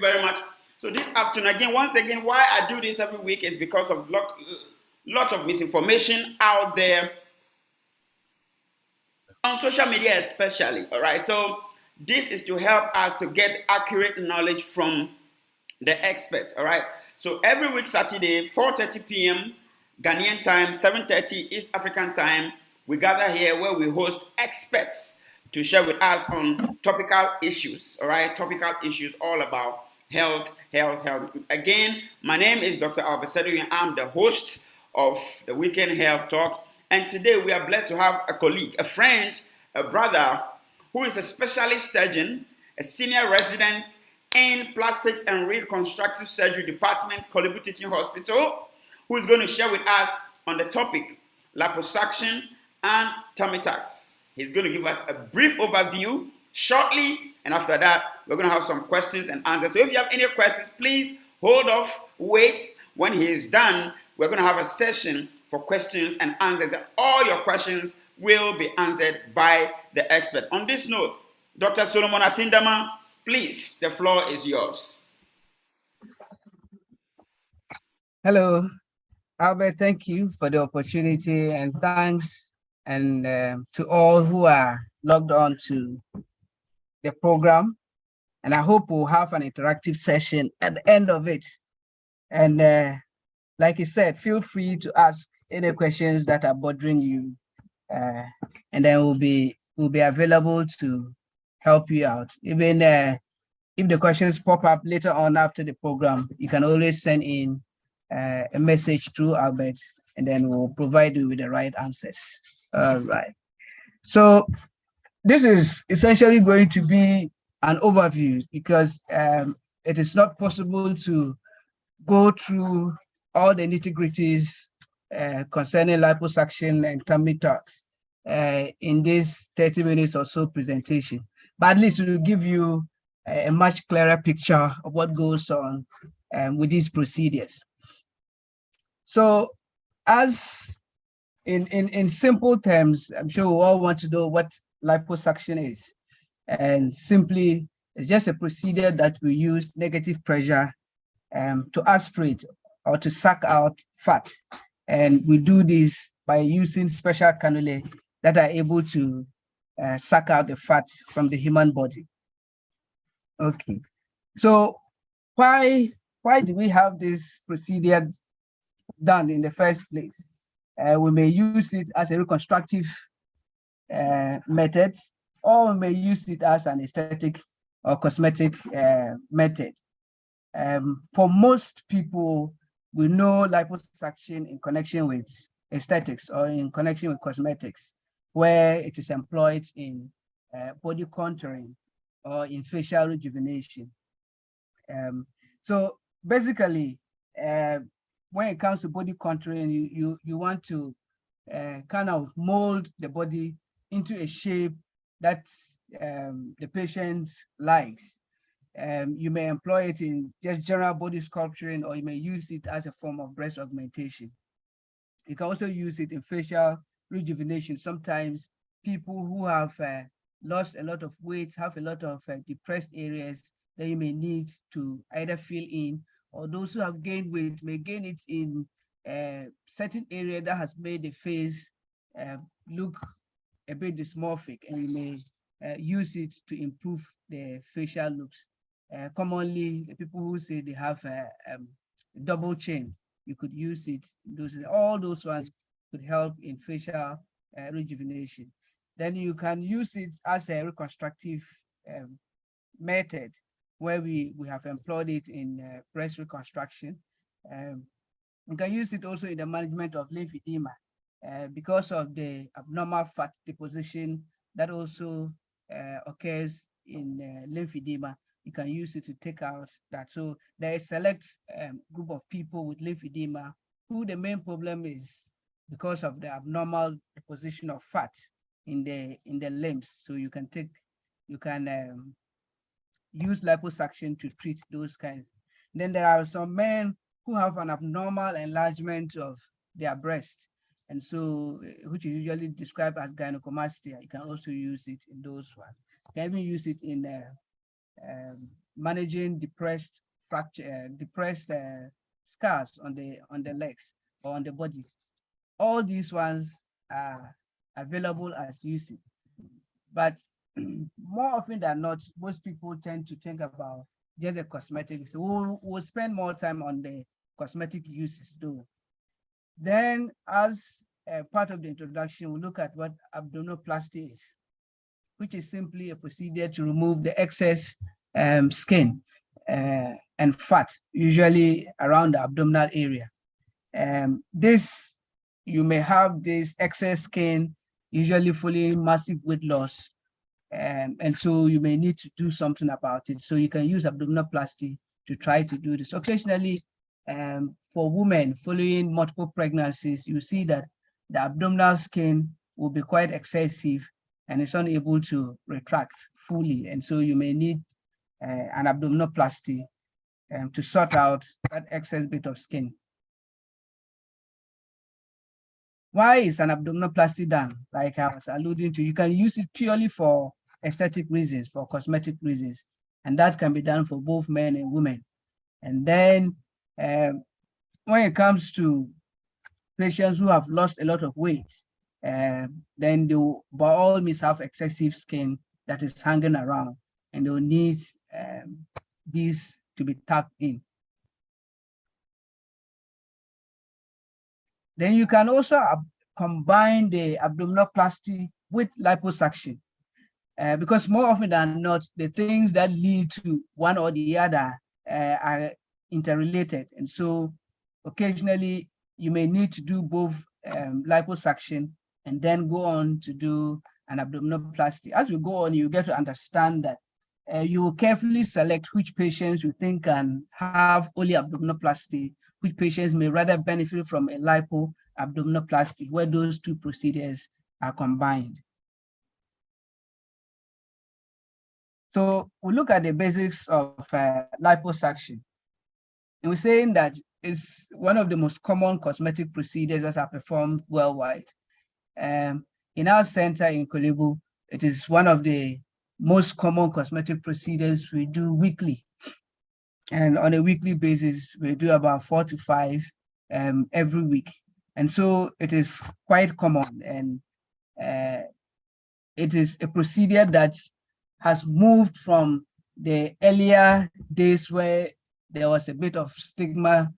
Very much. So this afternoon, again, once again, why I do this every week is because of lot of misinformation out there on social media, especially. All right. So this is to help us to get accurate knowledge from the experts. All right. So every week, Saturday, 4:30 p.m. Ghanaian time, 7:30 East African time, we gather here where we host experts to share with us on topical issues. All right, topical issues all about health, health, health. Again, my name is Dr. Albesedo, and I'm the host of the Weekend Health Talk. And today we are blessed to have a colleague, a friend, a brother who is a specialist surgeon, a senior resident in plastics and reconstructive surgery department, Kolebu Teaching Hospital, who is going to share with us on the topic liposuction and tummy tucks. He's going to give us a brief overview shortly, and after that, we're going to have some questions and answers. So if you have any questions, please hold off, wait. When he is done, we're going to have a session for questions and answers. All your questions will be answered by the expert. On this note, Dr. Solomon Atindama, please, the floor is yours. Hello, Albert. Thank you for the opportunity, and thanks and to all who are logged on to the program. And I hope we'll have an interactive session at the end of it. And like you said, feel free to ask any questions that are bothering you, and then we'll be available to help you out. Even if the questions pop up later on after the program, you can always send in a message through Albert, and then we'll provide you with the right answers. All right. So this is essentially going to be an overview because it is not possible to go through all the nitty-gritties concerning liposuction and tummy tucks in this 30 minutes or so presentation. But at least it will give you a much clearer picture of what goes on with these procedures. So as in simple terms, I'm sure we all want to know what liposuction is. And simply, it's just a procedure that we use negative pressure to aspirate or to suck out fat. And we do this by using special cannulae that are able to suck out the fat from the human body. Okay, so why do we have this procedure done in the first place? We may use it as a reconstructive method, or we may use it as an aesthetic or cosmetic method. For most people, we know liposuction in connection with aesthetics or in connection with cosmetics, where it is employed in body contouring or in facial rejuvenation. So basically, when it comes to body contouring, you want to kind of mold the body into a shape that the patient likes. You may employ it in just general body sculpturing, or you may use it as a form of breast augmentation. You can also use it in facial rejuvenation. Sometimes people who have lost a lot of weight, have a lot of depressed areas that you may need to either fill in, or those who have gained weight may gain it in a certain area that has made the face look a bit dysmorphic, and you may use it to improve the facial looks. Commonly, the people who say they have a double chin, you could use it. All those ones could help in facial rejuvenation. Then you can use it as a reconstructive method, where we have employed it in breast reconstruction. You can use it also in the management of lymphedema because of the abnormal fat deposition that also occurs in lymphedema. You can use it to take out that. So there is a select group of people with lymphedema who the main problem is because of the abnormal deposition of fat in the limbs. So you can use liposuction to treat those kinds. Then there are some men who have an abnormal enlargement of their breast, and so which is usually described as gynecomastia. You can also use it in those ones. You can even use it in managing depressed fracture, depressed scars on the legs or on the body. All these ones are available as UC. But more often than not, most people tend to think about just the cosmetics. So we'll spend more time on the cosmetic uses though. Then as part of the introduction, we'll look at what abdominoplasty is, which is simply a procedure to remove the excess skin and fat, usually around the abdominal area. You may have this excess skin, usually following massive weight loss, and so you may need to do something about it. So you can use abdominoplasty to try to do this. Occasionally, for women following multiple pregnancies, you see that the abdominal skin will be quite excessive and it's unable to retract fully. And so you may need an abdominoplasty to sort out that excess bit of skin. Why is an abdominoplasty done? Like I was alluding to, you can use it purely for aesthetic reasons, for cosmetic reasons, and that can be done for both men and women. And then when it comes to patients who have lost a lot of weight, then they will by all means have excessive skin that is hanging around, and they will need these to be tucked in. Then you can also combine the abdominoplasty with liposuction, because more often than not, the things that lead to one or the other are interrelated. And so occasionally you may need to do both liposuction and then go on to do an abdominoplasty. As we go on, you get to understand that you will carefully select which patients you think can have only abdominoplasty, which patients may rather benefit from a lipo abdominoplasty, where those two procedures are combined. So we look at the basics of liposuction. And we're saying that it's one of the most common cosmetic procedures that are performed worldwide. In our center in Kolebu, it is one of the most common cosmetic procedures we do weekly. And on a weekly basis, we do about 4 to 5 every week. And so it is quite common, and it is a procedure that has moved from the earlier days where there was a bit of stigma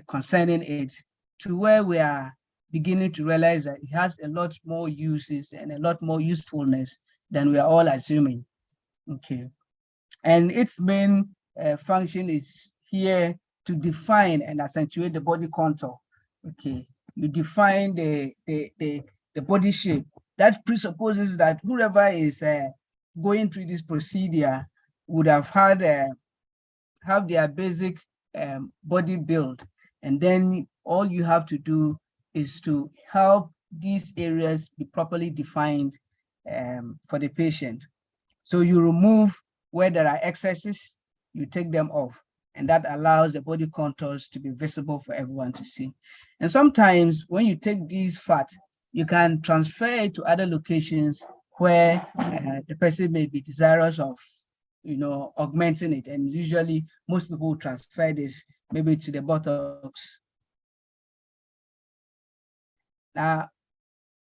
concerning it to where we are beginning to realize that it has a lot more uses and a lot more usefulness than we are all assuming. Okay. And its main function is here to define and accentuate the body contour. Okay. You define the body shape. That presupposes that whoever is going through this procedure would have had have their basic body build, and then all you have to do is to help these areas be properly defined for the patient. So you remove where there are excesses, you take them off, and that allows the body contours to be visible for everyone to see. And sometimes when you take these fat, you can transfer it to other locations where the person may be desirous of, augmenting it. And usually most people transfer this maybe to the buttocks. Now,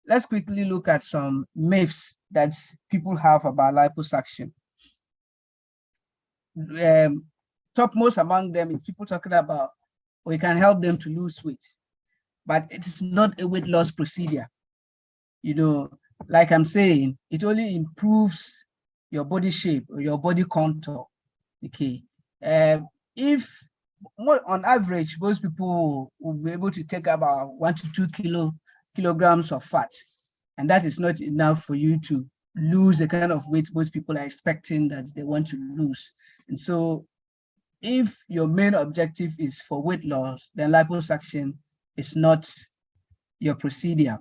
let's quickly look at some myths that people have about liposuction. Topmost among them is people talking about we can help them to lose weight, but it is not a weight loss procedure. Like I'm saying, it only improves your body shape or your body contour. Okay. If on average, most people will be able to take about 1 to 2 kilograms of fat, and that is not enough for you to lose the kind of weight most people are expecting that they want to lose. And so if your main objective is for weight loss, then liposuction is not your procedure.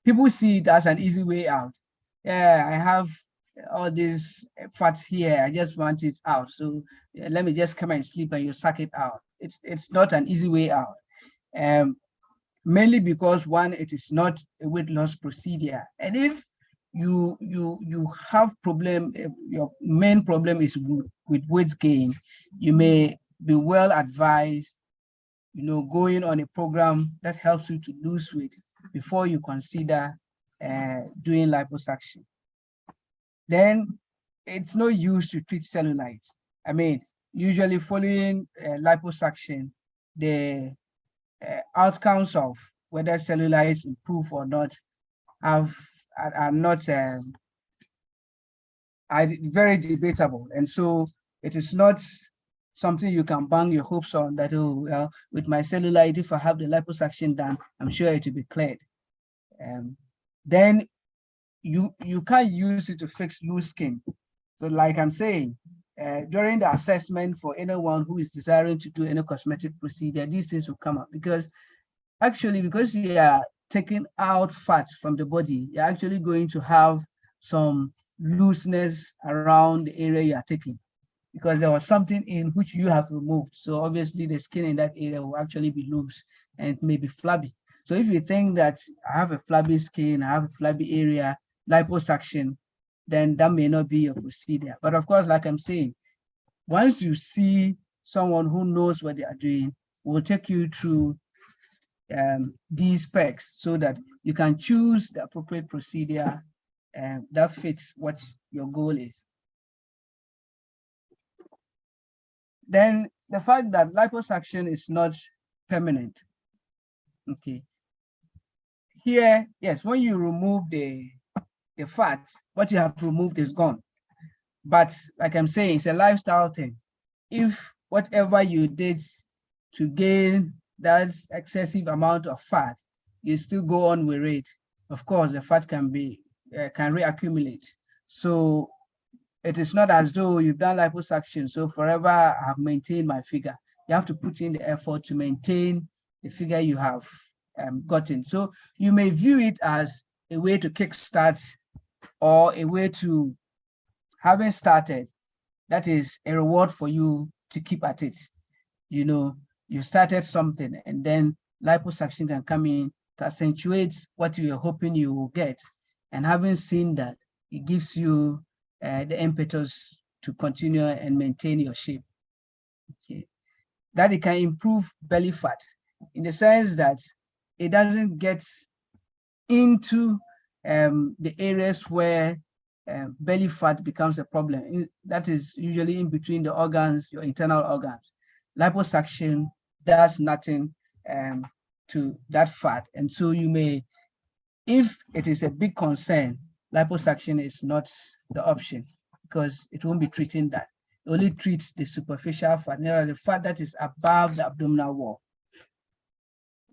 People see it as an easy way out. Yeah, I have all this fat here, I just want it out. So let me just come and sleep and you suck it out. It's not an easy way out. Mainly because one, it is not a weight loss procedure. And if you have problem, your main problem is with weight gain, you may be well advised, going on a program that helps you to lose weight before you consider doing liposuction. Then it's no use to treat cellulite. I mean, usually following liposuction, the outcomes of whether cellulites improve or not are not are very debatable, and so it is not something you can bang your hopes on that, oh well, with my cellulite, if I have the liposuction done, I'm sure it will be cleared. Then you can't use it to fix loose skin. So like I'm saying, during the assessment for anyone who is desiring to do any cosmetic procedure, these things will come up, because you are taking out fat from the body, you're actually going to have some looseness around the area you are taking, because there was something in which you have removed. So obviously the skin in that area will actually be loose and it may be flabby. So if you think that I have a flabby skin, I have a flabby area, liposuction, then that may not be your procedure. But of course, like I'm saying, once you see someone who knows what they are doing, we'll take you through these specs so that you can choose the appropriate procedure that fits what your goal is. Then the fact that liposuction is not permanent. Okay. Here, yes, when you remove the fat, what you have removed is gone. But like I'm saying, it's a lifestyle thing. If whatever you did to gain that excessive amount of fat, you still go on with it, of course, the fat can reaccumulate. So it is not as though you've done liposuction, so forever I have maintained my figure. You have to put in the effort to maintain the figure you have gotten. So you may view it as a way to kickstart, or a way to, having started, that is a reward for you to keep at it. You started something, and then liposuction can come in to accentuate what you are hoping you will get. And having seen that, it gives you the impetus to continue and maintain your shape. Okay. That it can improve belly fat, in the sense that it doesn't get into the areas where belly fat becomes a problem. That is usually in between the organs, your internal organs. Liposuction does nothing to that fat. And so you may, if it is a big concern, liposuction is not the option, because it won't be treating that. It only treats the superficial fat, the fat that is above the abdominal wall.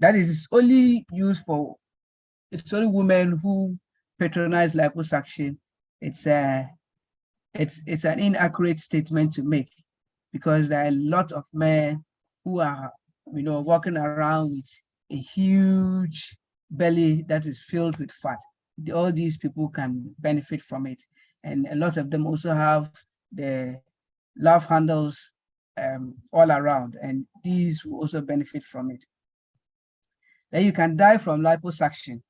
That is only used for, it's only women who patronize liposuction. It's an inaccurate statement to make, because there are a lot of men who are, walking around with a huge belly that is filled with fat. All these people can benefit from it. And a lot of them also have the love handles all around, and these will also benefit from it. Then you can die from liposuction.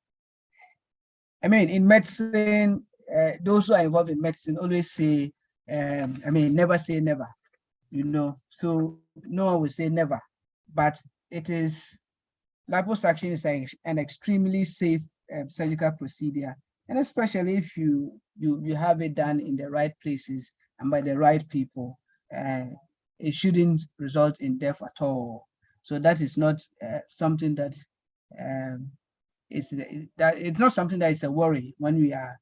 I mean, in medicine, those who are involved in medicine always say, never say never, so no one will say never, but liposuction is an extremely safe surgical procedure, and especially if you have it done in the right places and by the right people, it shouldn't result in death at all. So that is not something that it's not something that is a worry when we are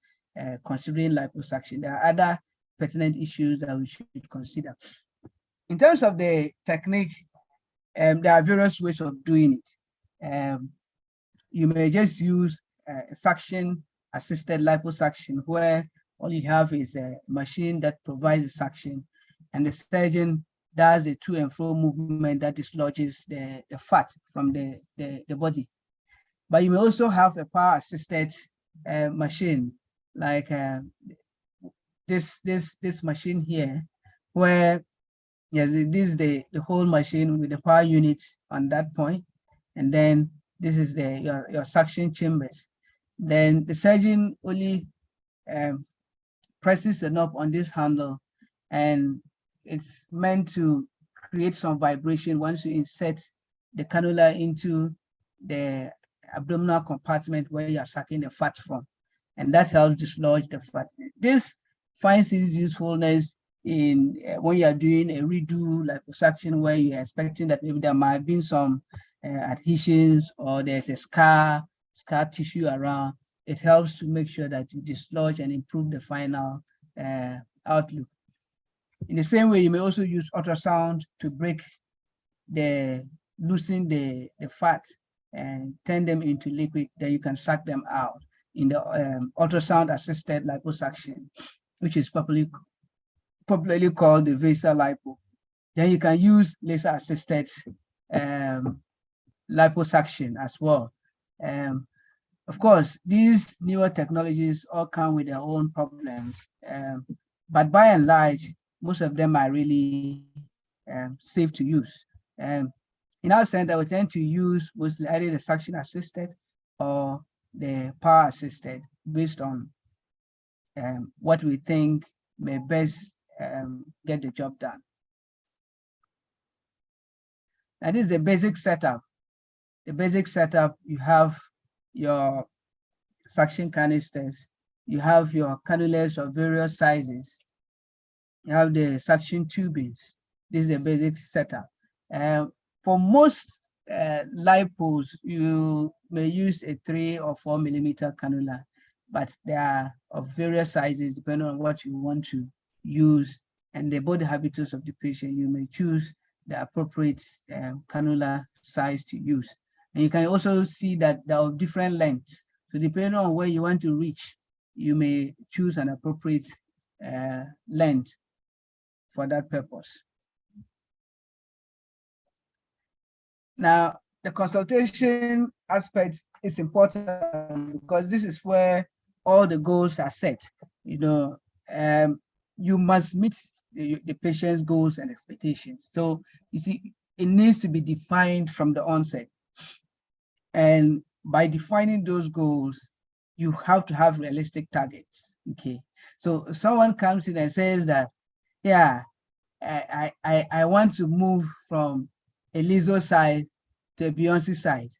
considering liposuction. There are other pertinent issues that we should consider. In terms of the technique, there are various ways of doing it. You may just use suction-assisted liposuction, where all you have is a machine that provides the suction, and the surgeon does the to and fro movement that dislodges the fat from the body. But you may also have a power-assisted machine, like this machine here, where yes, this is the whole machine with the power unit on that point, and then this is your suction chambers. Then the surgeon only presses the knob on this handle, and it's meant to create some vibration once you insert the cannula into the abdominal compartment where you are sucking the fat from, and that helps dislodge the fat. This finds its usefulness in when you are doing a redo liposuction where you are expecting that maybe there might have been some adhesions or there's a scar tissue around. It helps to make sure that you dislodge and improve the final outlook. In the same way, you may also use ultrasound to loosen the fat and turn them into liquid, then you can suck them out in the ultrasound assisted liposuction, which is popularly called the VESA lipo. Then you can use laser assisted liposuction as well. Of course, these newer technologies all come with their own problems, but by and large, most of them are really safe to use. In our center, we tend to use mostly either the suction assisted or the power assisted based on what we think may best get the job done. Now, this is the basic setup. The basic setup, you have your suction canisters, you have your cannulas of various sizes, you have the suction tubings. This is the basic setup. For most lipos, you may use a 3 or 4 millimeter cannula, but they are of various sizes depending on what you want to use and the body habitus of the patient. You may choose the appropriate cannula size to use. And you can also see that there are different lengths. So depending on where you want to reach, you may choose an appropriate length for that purpose. Now, the consultation aspect is important because this is where all the goals are set. You know, you must meet the patient's goals and expectations. So you see, it needs to be defined from the onset. And by defining those goals, you have to have realistic targets. Okay. So someone comes in and says that, yeah, I want to move from a Lizzo size to a Beyonce size.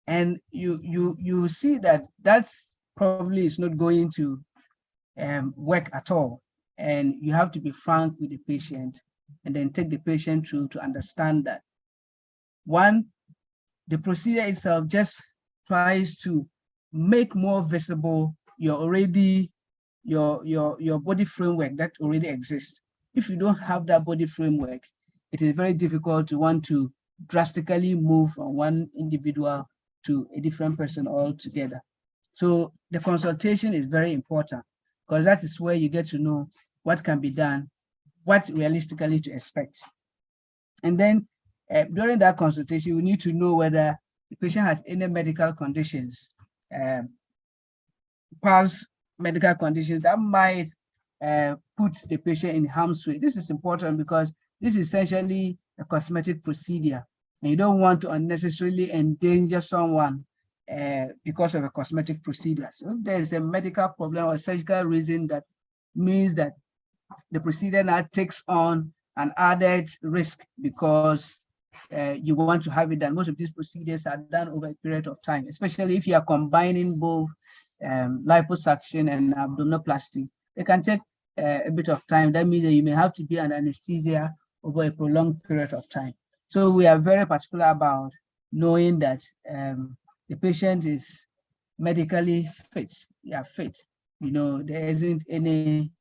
And you see that that's probably is not going to work at all. And you have to be frank with the patient and then take the patient through to understand that. One, the procedure itself just tries to make more visible your body framework that already exists. If you don't have that body framework, it is very difficult to want to drastically move from one individual to a different person altogether. So the consultation is very important because that is where you get to know what can be done, what realistically to expect. And then during that consultation, we need to know whether the patient has any medical conditions, past medical conditions that might put the patient in harm's way. This is important because this is essentially a cosmetic procedure, and you don't want to unnecessarily endanger someone because of a cosmetic procedure. So if there's a medical problem or surgical reason that means that the procedure now takes on an added risk because you want to have it done. Most of these procedures are done over a period of time, especially if you are combining both liposuction and abdominoplasty. It can take a bit of time. That means that you may have to be on anesthesia over a prolonged period of time. So we are very particular about knowing that the patient is medically fit. They are fit. You know, there isn't any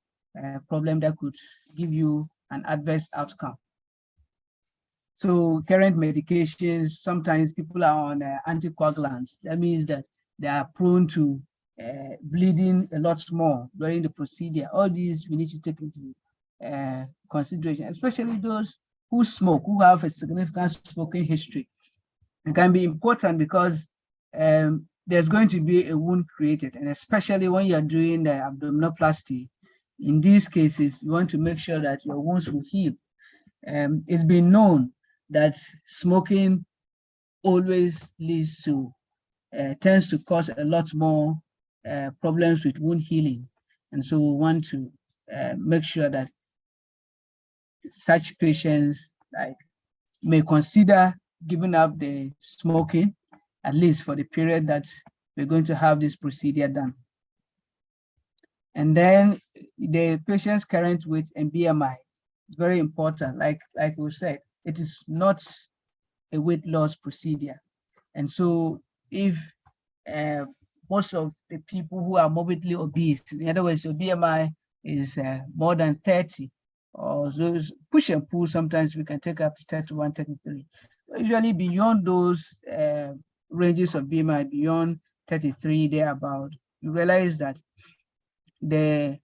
problem that could give you an adverse outcome. So current medications, sometimes people are on anticoagulants. That means that they are prone to bleeding a lot more during the procedure. All these we need to take into consideration, especially those who smoke, who have a significant smoking history. It can be important because there's going to be a wound created, and especially when you're doing the abdominoplasty, in these cases, you want to make sure that your wounds will heal. It's been known that smoking always leads to, tends to cause a lot more problems with wound healing. And so we want to make sure that such patients like may consider giving up the smoking, at least for the period that we're going to have this procedure done. And then the patient's current weight and BMI is very important. Like we said, it is not a weight loss procedure. And so if most of the people who are morbidly obese, in other words, your BMI is more than 30, or those push and pull, sometimes we can take up to 31, 33. Usually beyond those ranges of BMI, beyond 33, thereabout, you realize that the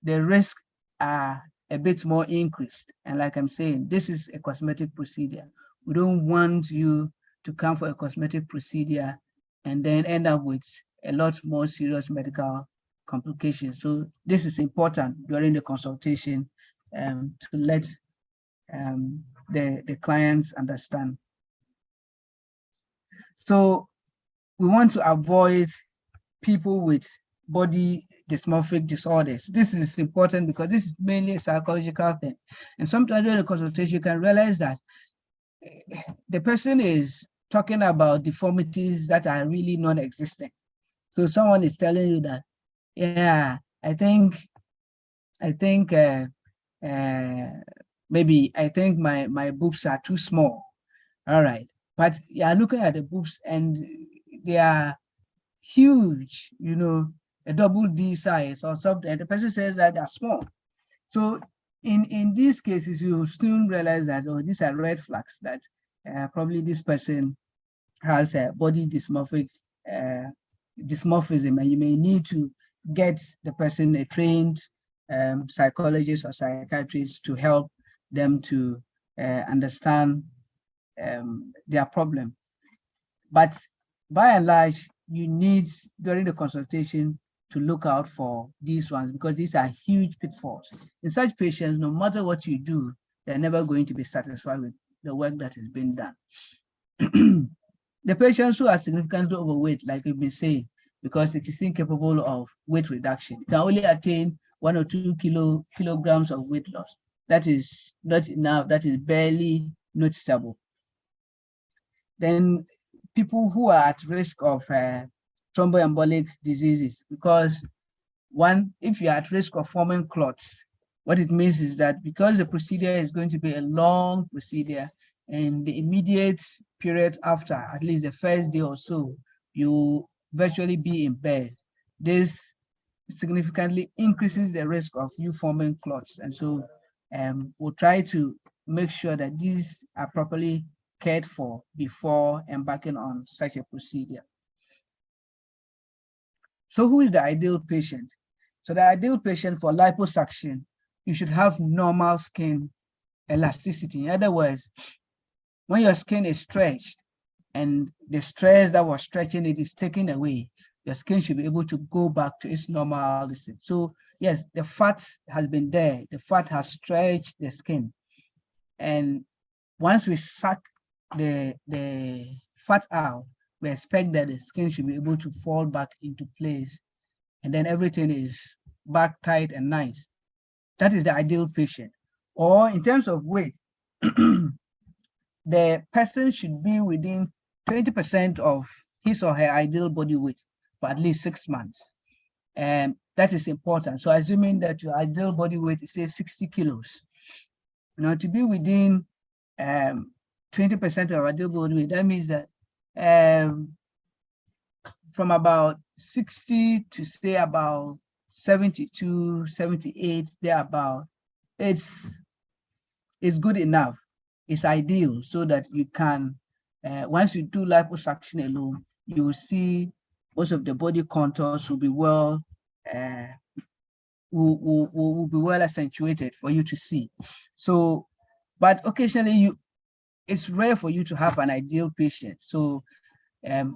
risks are a bit more increased. And like I'm saying, this is a cosmetic procedure. We don't want you to come for a cosmetic procedure and then end up with a lot more serious medical complications. So this is important during the consultation to let the clients understand. So we want to avoid people with body dysmorphic disorders. This is important because this is mainly a psychological thing. And sometimes during the consultation, you can realize that the person is talking about deformities that are really non-existent. So someone is telling you that, yeah, I think maybe I think my boobs are too small. All right. But you're looking at the boobs and they are huge, you know, a double D size or something. And the person says that they're small. So in these cases, you soon realize that, oh, these are red flags that probably this person has a body dysmorphism, and you may need to get the person a trained psychologist or psychiatrist to help them to understand their problem. But by and large, you need during the consultation to look out for these ones because these are huge pitfalls. In such patients, no matter what you do, they're never going to be satisfied with the work that is being done. The patients who are significantly overweight, like we've been saying, because it is incapable of weight reduction, can only attain 1 or 2 kilograms of weight loss. That is not enough. That is barely noticeable. Then people who are at risk of thromboembolic diseases, because one, if you're at risk of forming clots, what it means is that because the procedure is going to be a long procedure and the immediate period after, at least the first day or so, you virtually be in bed. This significantly increases the risk of you forming clots. And so we'll try to make sure that these are properly cared for before embarking on such a procedure. So who is the ideal patient? So the ideal patient for liposuction, you should have normal skin elasticity. In other words, when your skin is stretched and the stress that was stretching it is taken away, your skin should be able to go back to its normality. So yes, the fat has been there. The fat has stretched the skin. And once we suck the fat out, we expect that the skin should be able to fall back into place and then everything is back tight and nice. That is the ideal patient. Or in terms of weight, the person should be within 20% of his or her ideal body weight for at least 6 months. And that is important. So assuming that your ideal body weight is say 60 kilos, now to be within 20% of ideal body weight, that means that from about 60 to say about 72, 78, thereabout, it's good enough. It's ideal so that you can, once you do liposuction alone, you will see most of the body contours will be well, will be well accentuated for you to see. So, but occasionally it's rare for you to have an ideal patient. So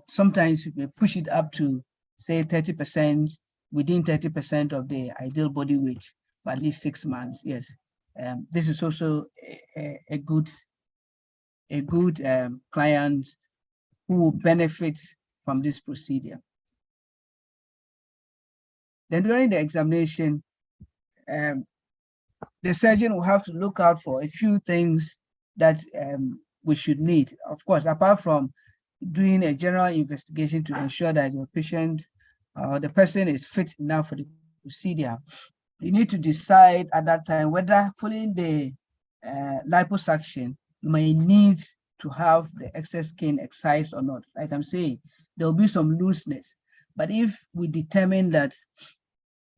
sometimes you may push it up to say 30%, within 30% of the ideal body weight for at least 6 months. Yes, this is also a good client who will benefit from this procedure. Then during the examination, the surgeon will have to look out for a few things that we should need. Of course, apart from doing a general investigation to ensure that your patient or the person is fit enough for the procedure, you need to decide at that time whether following the liposuction, you may need to have the excess skin excised or not. Like I'm saying, there will be some looseness. But if we determine that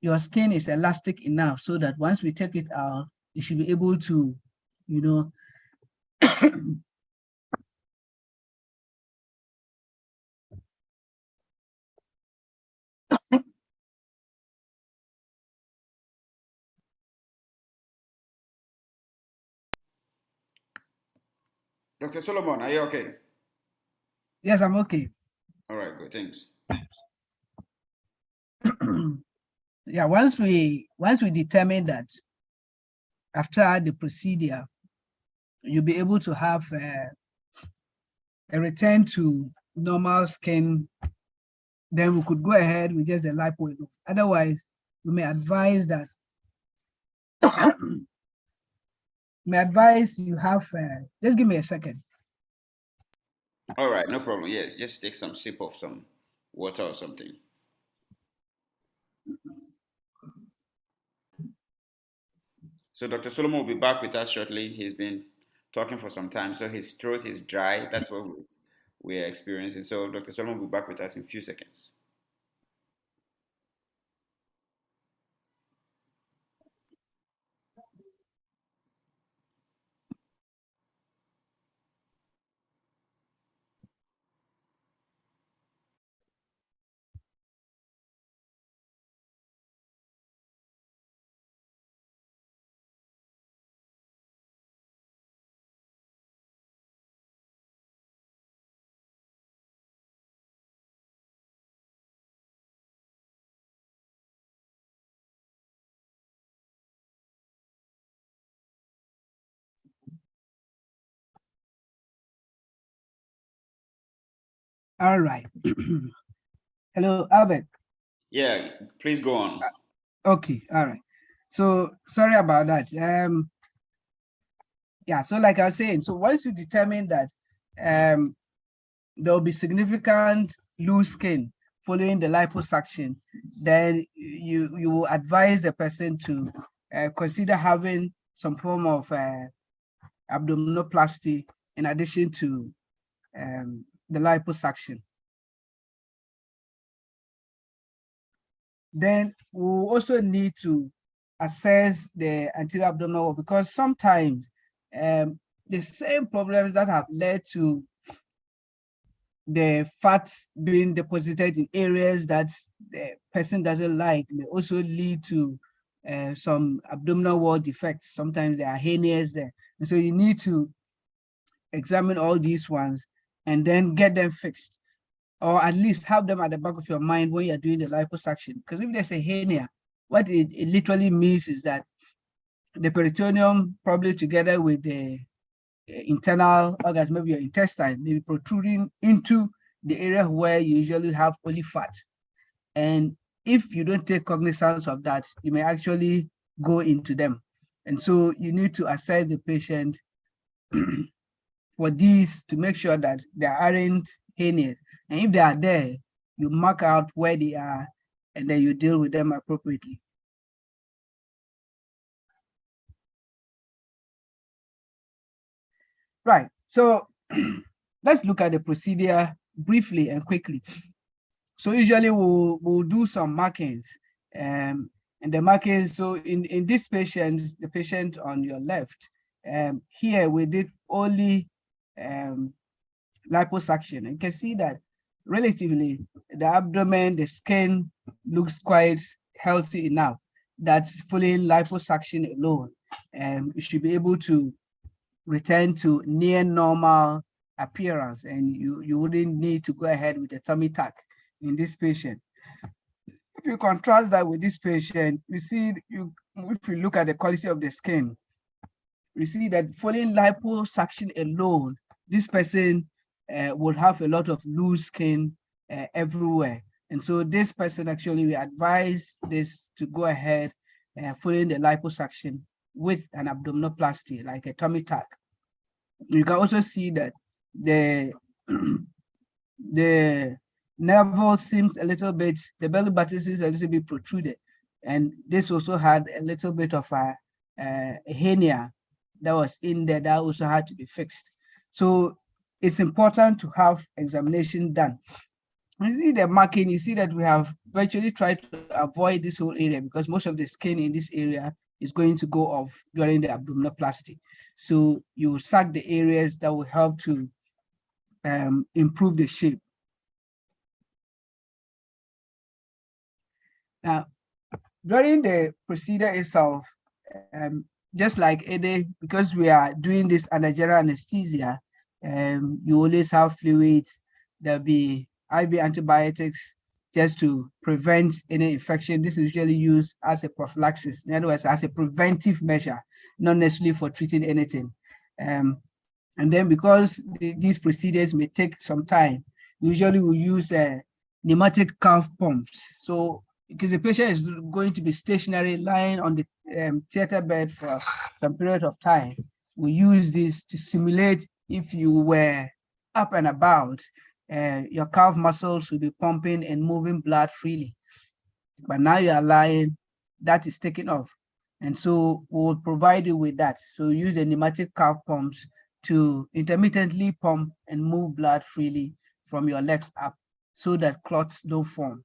your skin is elastic enough so that once we take it out, you should be able to, you know, Dr. Solomon, are you okay? yes, I'm okay. All right, good. Thanks. Yeah, once we determine that after the procedure, you'll be able to have a return to normal skin, then we could go ahead with just the lipo. Otherwise, we may advise that you have just give me a second. All right, no problem. Yes, just take some sip of some water or something. So Dr. Solomon will be back with us shortly. He's been talking for some time, so his throat is dry. That's what we're experiencing. So Dr. Solomon will be back with us in a few seconds. All right. Hello, Albert. Yeah, please go on. Okay, all right. So sorry about that. Yeah, so like I was saying, so once you determine that there will be significant loose skin following the liposuction, then you will advise the person to consider having some form of abdominoplasty in addition to the liposuction. Then we'll also need to assess the anterior abdominal wall, because sometimes the same problems that have led to the fat being deposited in areas that the person doesn't like may also lead to some abdominal wall defects. Sometimes there are hernias there. And so you need to examine all these ones and then get them fixed, or at least have them at the back of your mind when you're doing the liposuction. Because if there's a hernia, what it literally means is that the peritoneum, probably together with the internal organs, maybe your intestine, may be protruding into the area where you usually have only fat. And if you don't take cognizance of that, you may actually go into them. And so you need to assess the patient for these to make sure that there aren't hernias. And if they are there, you mark out where they are and then you deal with them appropriately. Right, so let's look at the procedure briefly and quickly. So usually we'll do some markings, and the markings, so in this patient, the patient on your left, here we did only liposuction. You can see that relatively the abdomen, the skin looks quite healthy enough that following liposuction alone, you should be able to return to near normal appearance, and you wouldn't need to go ahead with a tummy tuck in this patient. If you contrast that with this patient, you see, if you look at the quality of the skin, you see that following liposuction alone, this person would have a lot of loose skin everywhere. And so this person actually, we advise this to go ahead following the liposuction with an abdominoplasty, like a tummy tuck. You can also see that the the navel seems a little bit, the belly button seems a little bit protruded. And this also had a little bit of a hernia that was in there that also had to be fixed. So it's important to have examination done. You see the marking, you see that we have virtually tried to avoid this whole area because most of the skin in this area is going to go off during the abdominoplasty. So you sack the areas that will help to improve the shape. Now, during the procedure itself, just like any, because we are doing this under general anesthesia, you always have fluids, there'll be IV antibiotics just to prevent any infection. This is usually used as a prophylaxis, in other words, as a preventive measure, not necessarily for treating anything. And then because these procedures may take some time, usually we use pneumatic calf pumps. So because the patient is going to be stationary, lying on the theater bed for some period of time, we use this to simulate if you were up and about, your calf muscles will be pumping and moving blood freely. But now you are lying, that is taken off. And so we'll provide you with that. So use the pneumatic calf pumps to intermittently pump and move blood freely from your legs up so that clots don't form.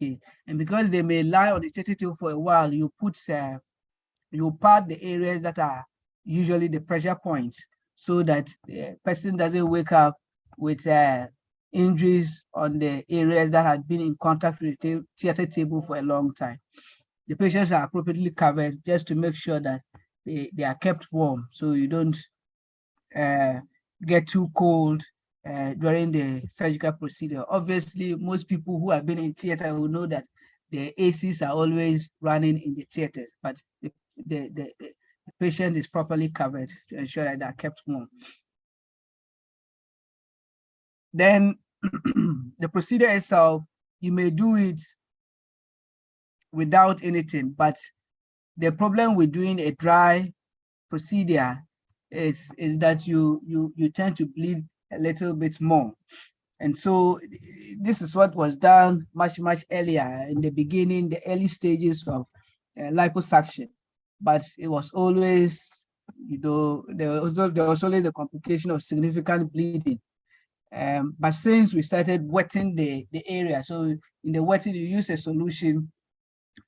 Okay. And because they may lie on the theater table for a while, you pad the areas that are usually the pressure points so that the person doesn't wake up with injuries on the areas that had been in contact with the theater table for a long time. The patients are appropriately covered just to make sure that they are kept warm so you don't get too cold during the surgical procedure. Obviously, most people who have been in theater will know that the ACs are always running in the theaters, but the patient is properly covered to ensure that they're kept warm. Then the procedure itself, you may do it without anything, but the problem with doing a dry procedure is that you tend to bleed a little bit more. And so this is what was done much earlier in the beginning, the early stages of liposuction. But it was always, there was always a complication of significant bleeding. But since we started wetting the area, so in the wetting, you use a solution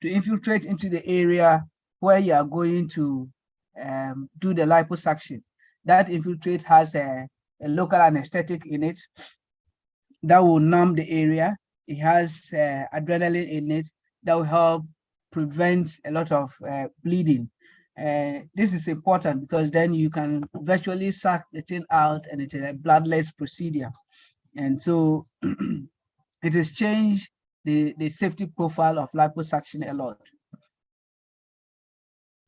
to infiltrate into the area where you are going to do the liposuction. That infiltrate has a local anesthetic in it that will numb the area. It has adrenaline in it that will help prevent a lot of bleeding. This is important because then you can virtually suck the thing out and it is a bloodless procedure. And so it has changed the safety profile of liposuction a lot.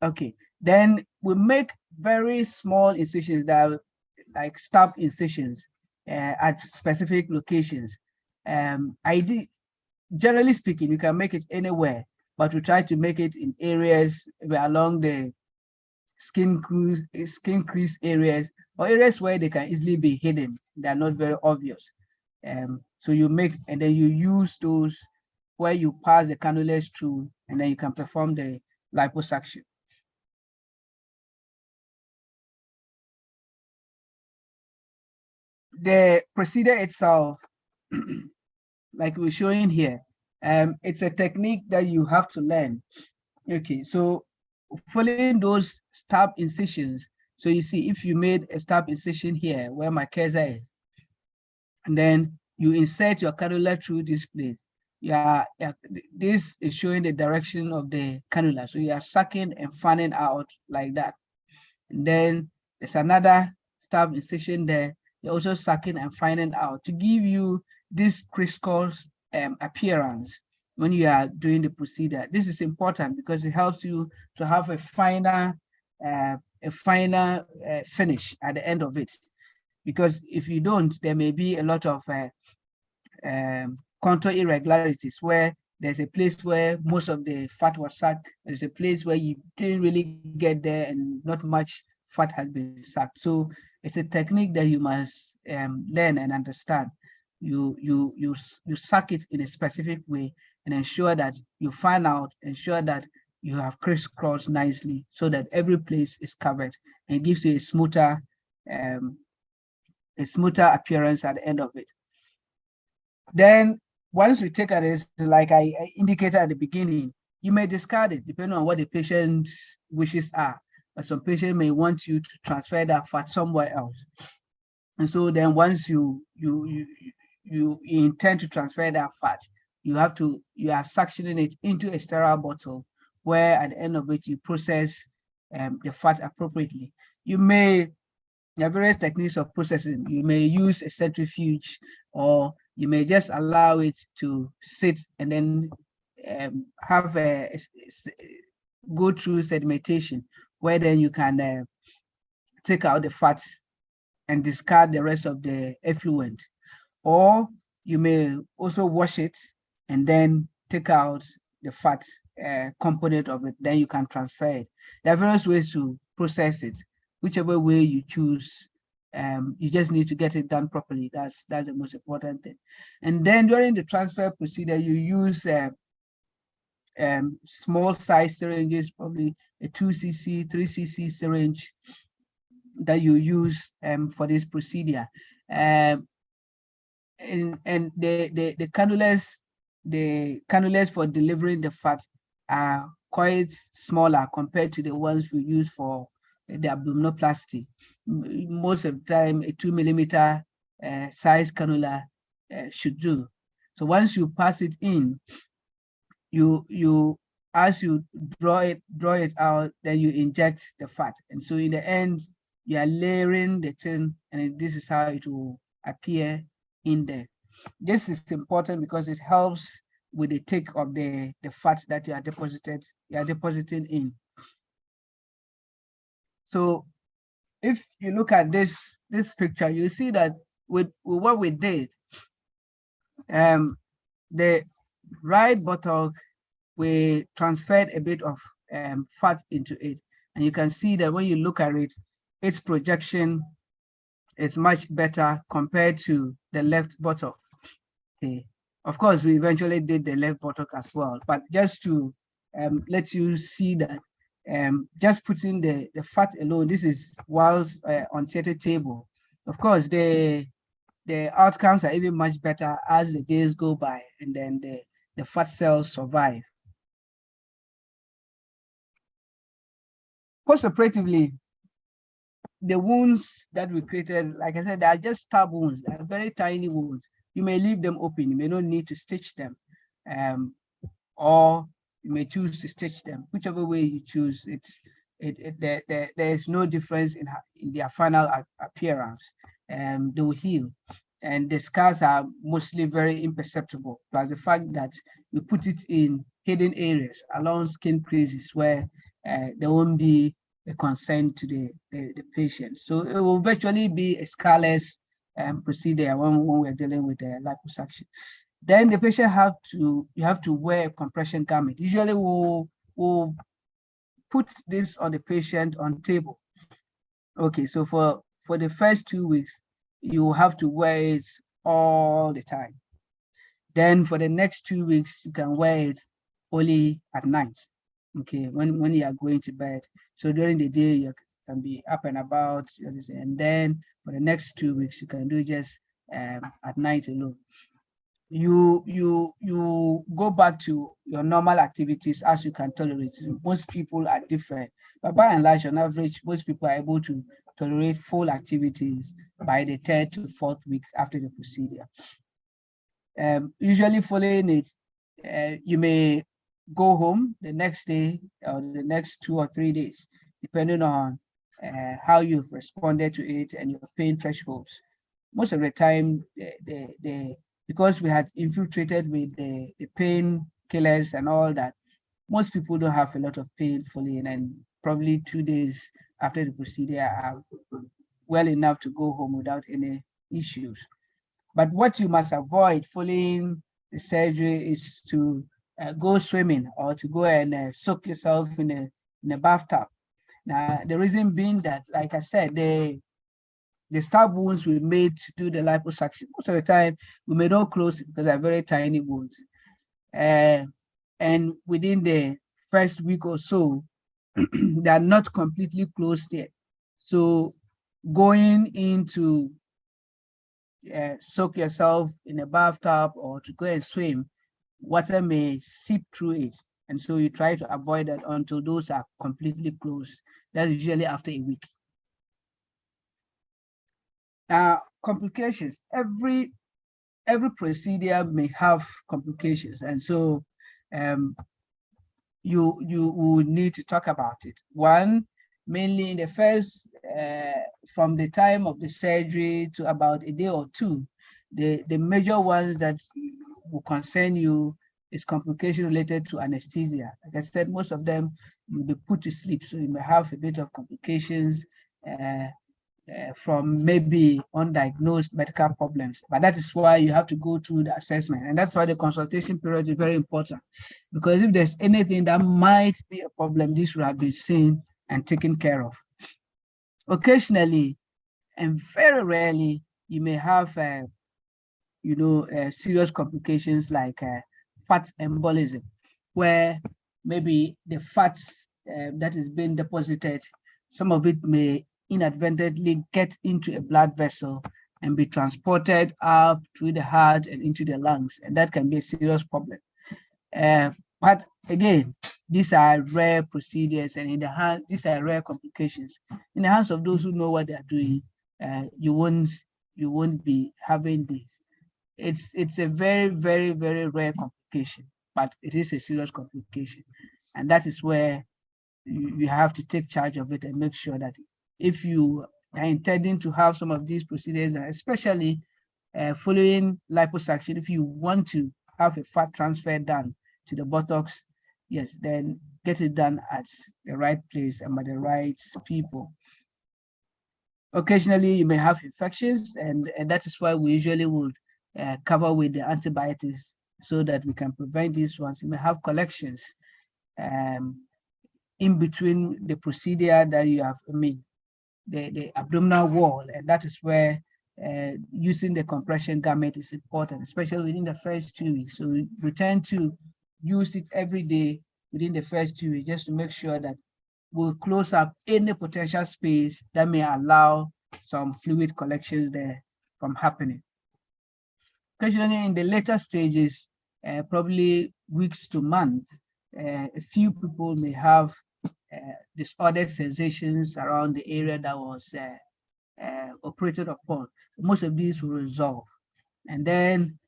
Okay, then we make very small incisions that are like stab incisions at specific locations. Generally speaking, you can make it anywhere, but we try to make it in areas along the skin crease areas or areas where they can easily be hidden. They're not very obvious. So you make, and then you use those where you pass the cannulas through, and then you can perform the liposuction. The procedure itself, like we're showing here, it's a technique that you have to learn. Okay, so following those stab incisions, so you see if you made a stab incision here where my cursor is, and then you insert your cannula through this place. This is showing the direction of the cannula. So you are sucking and fanning out like that. And then there's another stab incision there. You're also sucking and fanning out to give you this crisscross appearance when you are doing the procedure. This is important because it helps you to have a finer finish at the end of it. Because if you don't, there may be a lot of contour irregularities, where there's a place where most of the fat was sucked, there's a place where you didn't really get there and not much fat has been sucked. So it's a technique that you must learn and understand. You suck it in a specific way and ensure that you ensure that you have crisscrossed nicely so that every place is covered, and it gives you um, a smoother appearance at the end of it. Then once we take it, like I indicated at the beginning, you may discard it depending on what the patient's wishes are. But some patient may want you to transfer that fat somewhere else. And so then once you intend to transfer that fat, you are suctioning it into a sterile bottle, where at the end of it, you process the fat appropriately. There are various techniques of processing. You may use a centrifuge, or you may just allow it to sit and then have go through sedimentation, where then you can take out the fat and discard the rest of the effluent. Or you may also wash it and then take out the fat component of it, then you can transfer it. There are various ways to process it. Whichever way you choose, you just need to get it done properly. That's the most important thing. And then during the transfer procedure, you use small size syringes, probably a 2cc, 3cc syringe that you use for this procedure. And the cannulas for delivering the fat are quite smaller compared to the ones we use for the abdominoplasty. Most of the time, a 2 millimeter size cannula should do. So once you pass it in, as you draw it out, then you inject the fat. And so in the end, you are layering the thing, and this is how it will appear in there. This is important because it helps with the take of the fat that you are depositing in. So if you look at this picture, you see that with what we did, the right buttock, we transferred a bit of fat into it. And you can see that when you look at it, its projection is much better compared to the left buttock. Okay. Of course, we eventually did the left buttock as well, but just to let you see that just putting the fat alone, this is whilst on theater table. Of course, the outcomes are even much better as the days go by, and then the fat cells survive. Postoperatively, the wounds that we created, like I said, they are just stab wounds. They are very tiny wounds. You may leave them open. You may not need to stitch them, or you may choose to stitch them. Whichever way you choose, there is no difference in their final appearance. They will heal, and the scars are mostly very imperceptible. Plus the fact that we put it in hidden areas along skin creases where there won't be a concern to the patient. So it will virtually be a scarless procedure when we're dealing with the liposuction. Then the patient you have to wear a compression garment. Usually we'll put this on the patient on table. Okay, so for the first 2 weeks, you have to wear it all the time. Then for the next 2 weeks, you can wear it only at night. Okay, when you are going to bed. So during the day, you can be up and about, and then for the next 2 weeks, you can do just at night alone. You go back to your normal activities as you can tolerate. Most people are different, but by and large, on average, most people are able to tolerate full activities by the 3rd to 4th week after the procedure. Usually following it, you may go home the next day or the next 2 or 3 days, depending on how you've responded to it and your pain thresholds. Most of the time, because we had infiltrated with the pain killers and all that, most people don't have a lot of pain following, and probably 2 days after the procedure are well enough to go home without any issues. But what you must avoid following the surgery is to go swimming or to go and soak yourself in a bathtub. Now, the reason being that, like I said, the stab wounds we made to do the liposuction, most of the time we may not close it because they're very tiny wounds. And within the first week or so, they are not completely closed yet. So going into soak yourself in a bathtub or to go and swim, water may seep through it. And so you try to avoid that until those are completely closed. That is usually after a week. Complications. Every procedure may have complications, and so you will need to talk about it. One, mainly in the first, from the time of the surgery to about a day or two, the major ones that will concern you is complication related to anesthesia. Like I said, most of them will be put to sleep, so you may have a bit of complications from maybe undiagnosed medical problems. But that is why you have to go through the assessment. And that's why the consultation period is very important. Because if there's anything that might be a problem, this will have been seen and taken care of. Occasionally, and very rarely, you may have serious complications like fat embolism, where maybe the fats that is being deposited, some of it may inadvertently get into a blood vessel and be transported up through the heart and into the lungs, and that can be a serious problem. But again, these are rare procedures, and in the hand, these are rare complications. In the hands of those who know what they are doing, you won't be having this. It's a very, very, very rare complication, but it is a serious complication, and that is where you have to take charge of it and make sure that if you are intending to have some of these procedures, especially following liposuction, if you want to have a fat transfer done to the buttocks, yes, then get it done at the right place and by the right people. Occasionally, you may have infections, and that is why we usually would cover with the antibiotics so that we can prevent these ones. You may have collections in between the procedure that you have, the abdominal wall, and that is where using the compression garment is important, especially within the first 2 weeks. So we tend to use it every day within the first 2 weeks just to make sure that we'll close up any potential space that may allow some fluid collections there from happening. Occasionally in the later stages, probably weeks to months, a few people may have disordered sensations around the area that was operated upon. Most of these will resolve. And then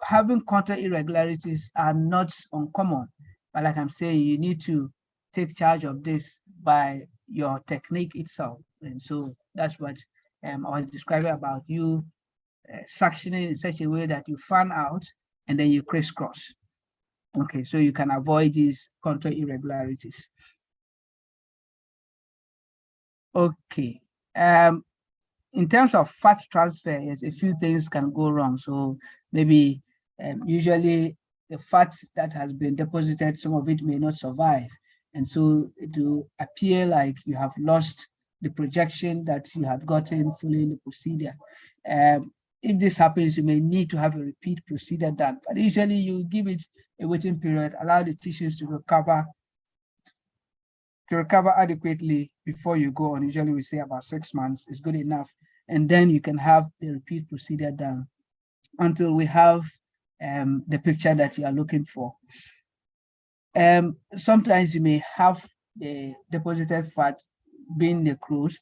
having contour irregularities are not uncommon. But like I'm saying, you need to take charge of this by your technique itself. And so that's what I was describing about you suctioning in such a way that you fan out and then you crisscross. Okay, so you can avoid these contour irregularities. Okay, in terms of fat transfer, yes, a few things can go wrong. So maybe usually the fat that has been deposited, some of it may not survive. And so it will appear like you have lost the projection that you had gotten following the procedure. If this happens, you may need to have a repeat procedure done. But usually you give it a waiting period, allow the tissues to recover adequately before you go on. Usually we say about 6 months is good enough. And then you can have the repeat procedure done until we have the picture that you are looking for. Sometimes you may have the deposited fat being necrosed.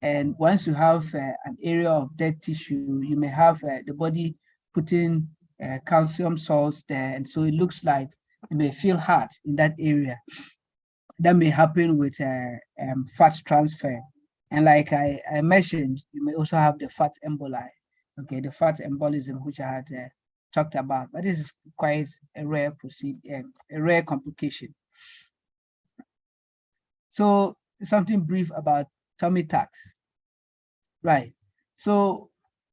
And once you have an area of dead tissue, you may have the body putting calcium salts there. And so it looks like you may feel hard in that area. That may happen with fat transfer. And like I mentioned, you may also have the fat emboli, okay, the fat embolism, which I had talked about, but this is quite a rare procedure, a rare complication. So something brief about tummy tucks, right? So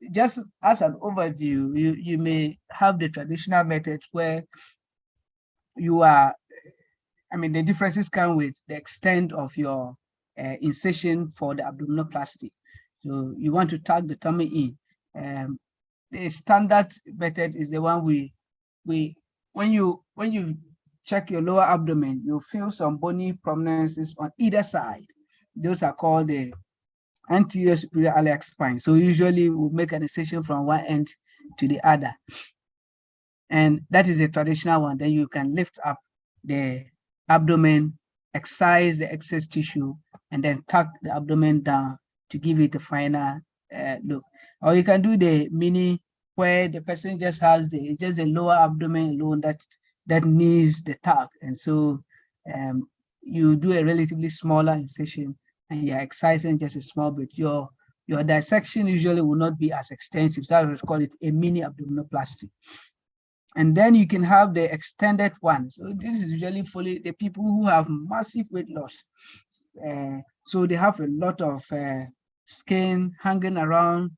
just as an overview, you may have the traditional methods where you are, I mean, the differences come with the extent of your incision for the abdominoplasty. So you want to tuck the tummy in. The standard method is the one we when you check your lower abdomen, you feel some bony prominences on either side. Those are called the anterior superior iliac spine. So usually we'll make an incision from one end to the other. And that is the traditional one. Then you can lift up the abdomen, excise the excess tissue, and then tuck the abdomen down to give it a final look. Or you can do the mini, where the person just has just the lower abdomen alone that needs the tuck. And so you do a relatively smaller incision and you're excising just a small bit. Your dissection usually will not be as extensive. So I would call it a mini abdominoplasty. And then you can have the extended one. So this is usually for the people who have massive weight loss. So they have a lot of skin hanging around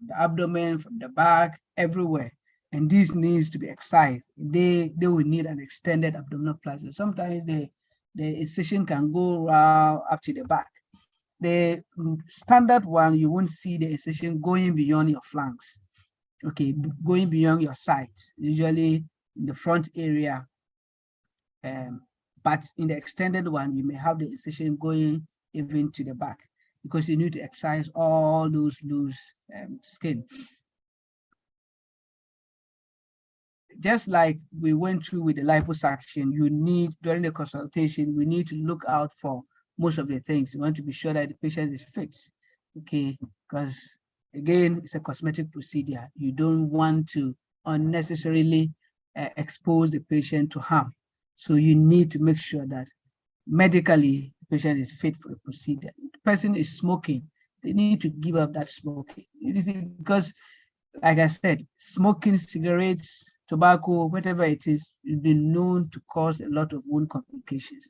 the abdomen, from the back, everywhere. And this needs to be excised. They will need an extended abdominoplasty. Sometimes the incision can go up to the back. The standard one, you won't see the incision going beyond your flanks. Okay, going beyond your sides, usually in the front area. But in the extended one, you may have the incision going even to the back because you need to excise all those loose skin. Just like we went through with the liposuction, you need, during the consultation, we need to look out for most of the things. You want to be sure that the patient is fit, okay, because again, it's a cosmetic procedure. You don't want to unnecessarily expose the patient to harm. So you need to make sure that medically the patient is fit for the procedure. The person is smoking, they need to give up that smoking. Because, like I said, smoking, cigarettes, tobacco, whatever it is, has been known to cause a lot of wound complications.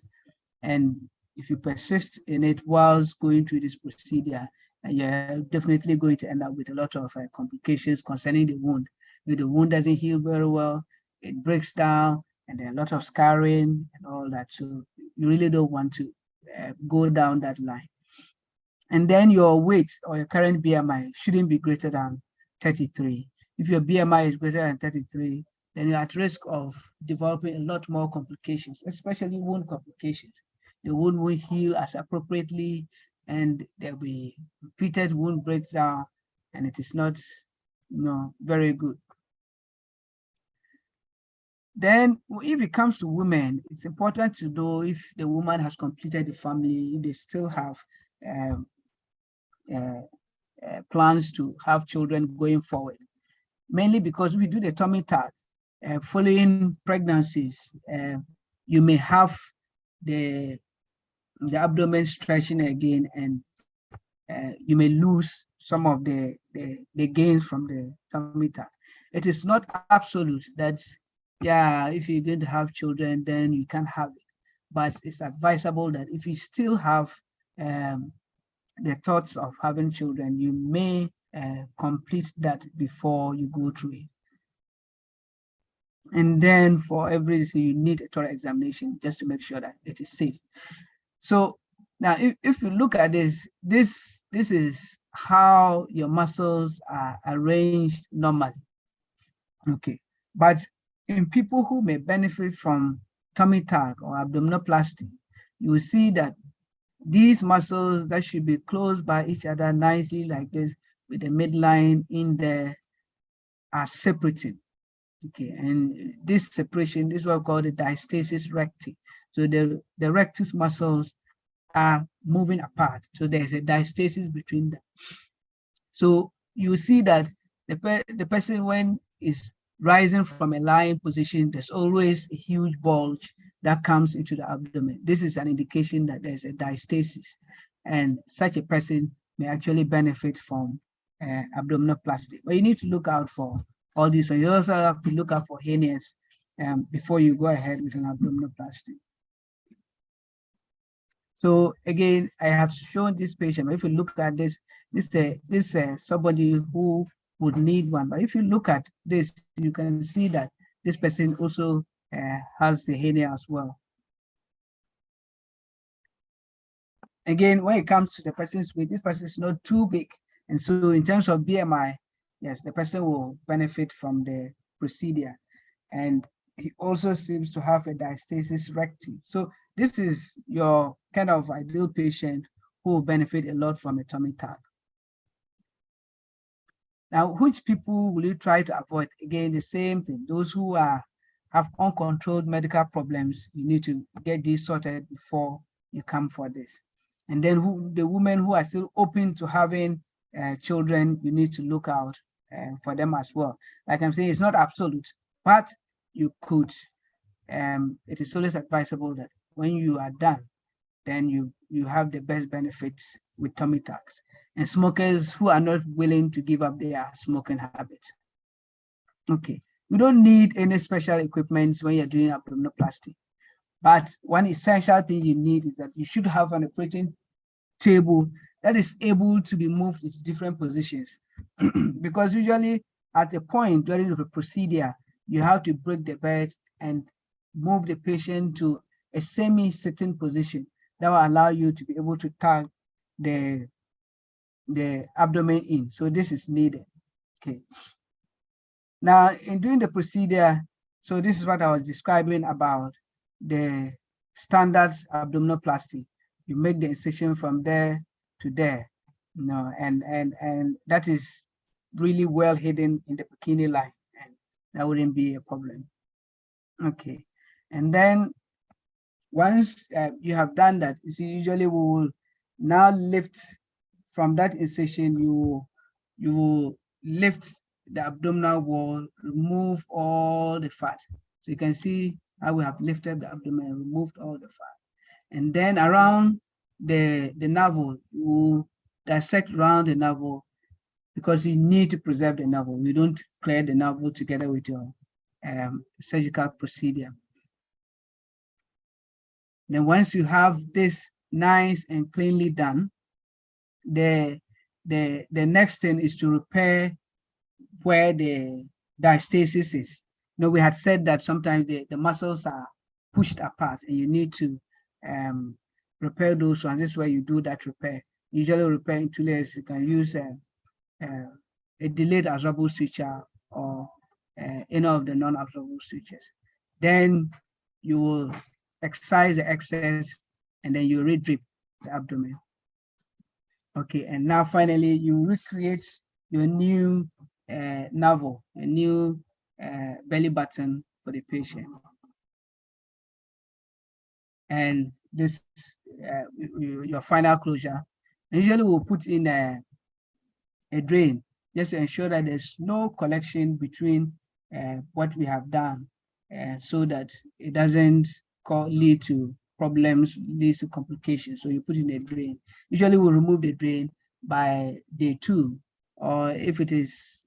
And if you persist in it whilst going through this procedure, you're definitely going to end up with a lot of complications concerning the wound. If the wound doesn't heal very well, it breaks down, and there are a lot of scarring and all that. So you really don't want to go down that line. And then your weight or your current BMI shouldn't be greater than 33. If your BMI is greater than 33, then you're at risk of developing a lot more complications, especially wound complications. The wound will heal as appropriately, and there'll be repeated wound breakdown, and it is not, very good. Then, if it comes to women, it's important to know if the woman has completed the family, if they still have plans to have children going forward. Mainly because we do the tummy tuck, following pregnancies, you may have the abdomen stretching again, and you may lose some of the gains from the tummy tuck. It is not absolute that, if you're going to have children, then you can have it. But it's advisable that if you still have the thoughts of having children, you may complete that before you go through it. And then for everything, you need a thorough examination just to make sure that it is safe. So now, if you look at this is how your muscles are arranged normally. Okay, but in people who may benefit from tummy tuck or abdominoplasty, you will see that these muscles that should be close by each other nicely like this, with the midline in there, are separating. Okay, and this separation, this is what we call the diastasis recti. So the rectus muscles are moving apart. So there's a diastasis between them. So you see that the person, when is rising from a lying position, there's always a huge bulge that comes into the abdomen. This is an indication that there's a diastasis, and such a person may actually benefit from abdominoplasty. But you need to look out for all these ones. You also have to look out for hernias before you go ahead with an abdominoplasty. So again, I have shown this patient. If you look at this, this is somebody who would need one. But if you look at this, you can see that this person also has the hernia as well. Again, when it comes to the person's weight, this person is not too big. And so in terms of BMI, yes, the person will benefit from the procedure. And he also seems to have a diastasis recti. So this is your kind of ideal patient who will benefit a lot from a tummy tuck. Now, which people will you try to avoid? Again, the same thing. Those who have uncontrolled medical problems, you need to get these sorted before you come for this. And then the women who are still open to having children, you need to look out for them as well. Like I'm saying, it's not absolute, but you could. It is always advisable that when you are done, then you have the best benefits with tummy tucks. And smokers who are not willing to give up their smoking habit. Okay, you don't need any special equipment when you're doing abdominoplasty. But one essential thing you need is that you should have an operating table that is able to be moved into different positions. Because usually at a point during the procedure, you have to break the bed and move the patient to a semi-sitting position that will allow you to be able to tuck the abdomen in. So this is needed. Okay. Now, in doing the procedure, so this is what I was describing about the standard abdominoplasty. You make the incision from there to there, you know, and that is really well hidden in the bikini line, and that wouldn't be a problem. Okay, and then once you have done that, you see, usually we will now lift from that incision. You will lift the abdominal wall, remove all the fat. So you can see how we have lifted the abdomen, removed all the fat. And then around the navel, you dissect around the navel because you need to preserve the navel. You don't clear the navel together with your surgical procedure. Then once you have this nice and cleanly done, the next thing is to repair where the diastasis is. You know, we had said that sometimes the muscles are pushed apart and you need to repair those ones. This is where you do that repair. Usually repair in 2 layers. You can use a delayed absorbable suture or any of the non-absorbable sutures. Then you will excise the excess and then you re-drip the abdomen. Okay, and now finally you recreate your new navel, a new belly button for the patient. And this your final closure. And usually we'll put in a drain just to ensure that there's no collection between what we have done, so that it doesn't lead to problems, leads to complications. So you put in a drain. Usually we'll remove the drain by day 2, or if it is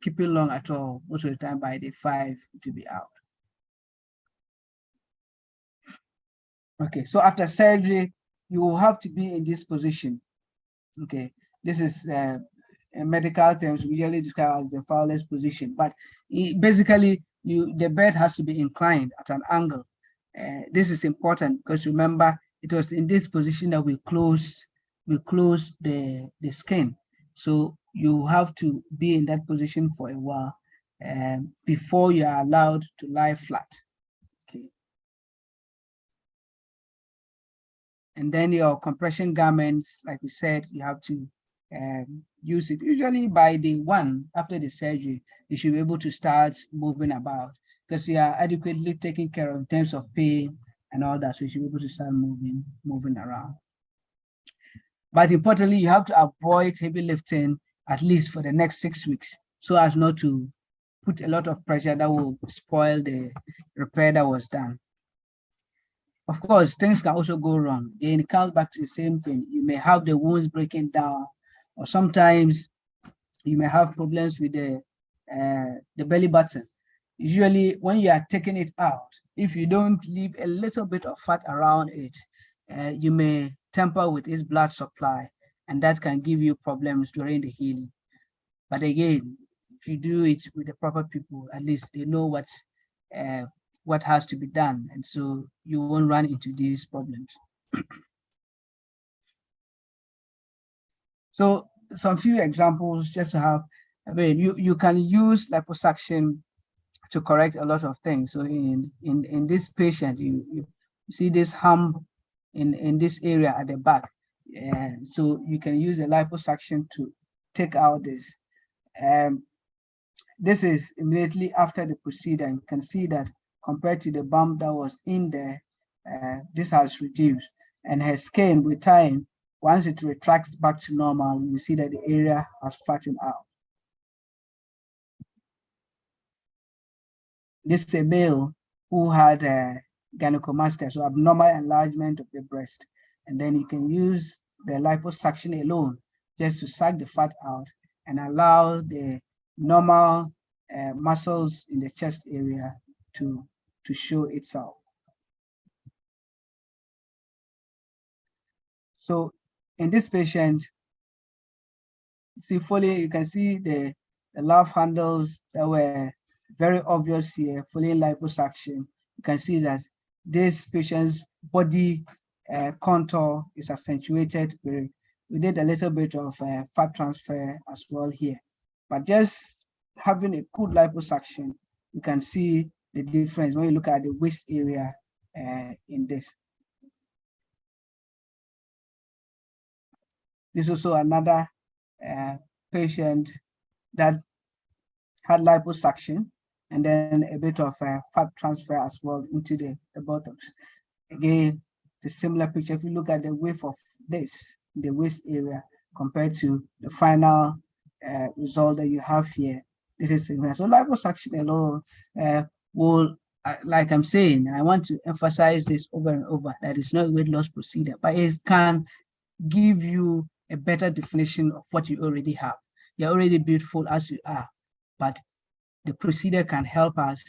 keeping long at all, most of the time by day 5 to be out. Okay, so after surgery, you will have to be in this position. Okay, this is in medical terms, we usually describe as the Fowler's position, but basically the bed has to be inclined at an angle. This is important because remember, it was in this position that we closed the skin. So you have to be in that position for a while before you are allowed to lie flat. Okay. And then your compression garments, like we said, you have to use it. Usually by day 1 after the surgery, you should be able to start moving about because you are adequately taken care of in terms of pain and all that. So you should be able to start moving around. But importantly, you have to avoid heavy lifting at least for the next 6 weeks, so as not to put a lot of pressure that will spoil the repair that was done. Of course, things can also go wrong. Then it comes back to the same thing. You may have the wounds breaking down, or sometimes you may have problems with the belly button. Usually, when you are taking it out, if you don't leave a little bit of fat around it, you may tamper with its blood supply, and that can give you problems during the healing. But again, if you do it with the proper people, at least they know what has to be done, and so you won't run into these problems. So some few examples just to have, I mean, you can use liposuction to correct a lot of things. So in this patient, you see this hump in this area at the back. And so you can use a liposuction to take out this. This is immediately after the procedure. You can see that compared to the bump that was in there, this has reduced. And her skin with time, once it retracts back to normal, you see that the area has flattened out. This is a male who had a gynecomastia, so abnormal enlargement of the breast. And then you can use the liposuction alone just to suck the fat out and allow the normal muscles in the chest area to show itself. So in this patient, see fully, you can see the love handles that were very obvious here, fully liposuction. You can see that this patient's body contour is accentuated. We did a little bit of fat transfer as well here, but just having a good liposuction, you can see the difference when you look at the waist area in this. This is also another patient that had liposuction and then a bit of fat transfer as well into the buttocks. Again, it's a similar picture. If you look at the width of this, the waist area, compared to the final result that you have here, this is similar. So liposuction alone will, like I'm saying, I want to emphasize this over and over, that it's not a weight loss procedure, but it can give you a better definition of what you already have. You're already beautiful as you are, but the procedure can help us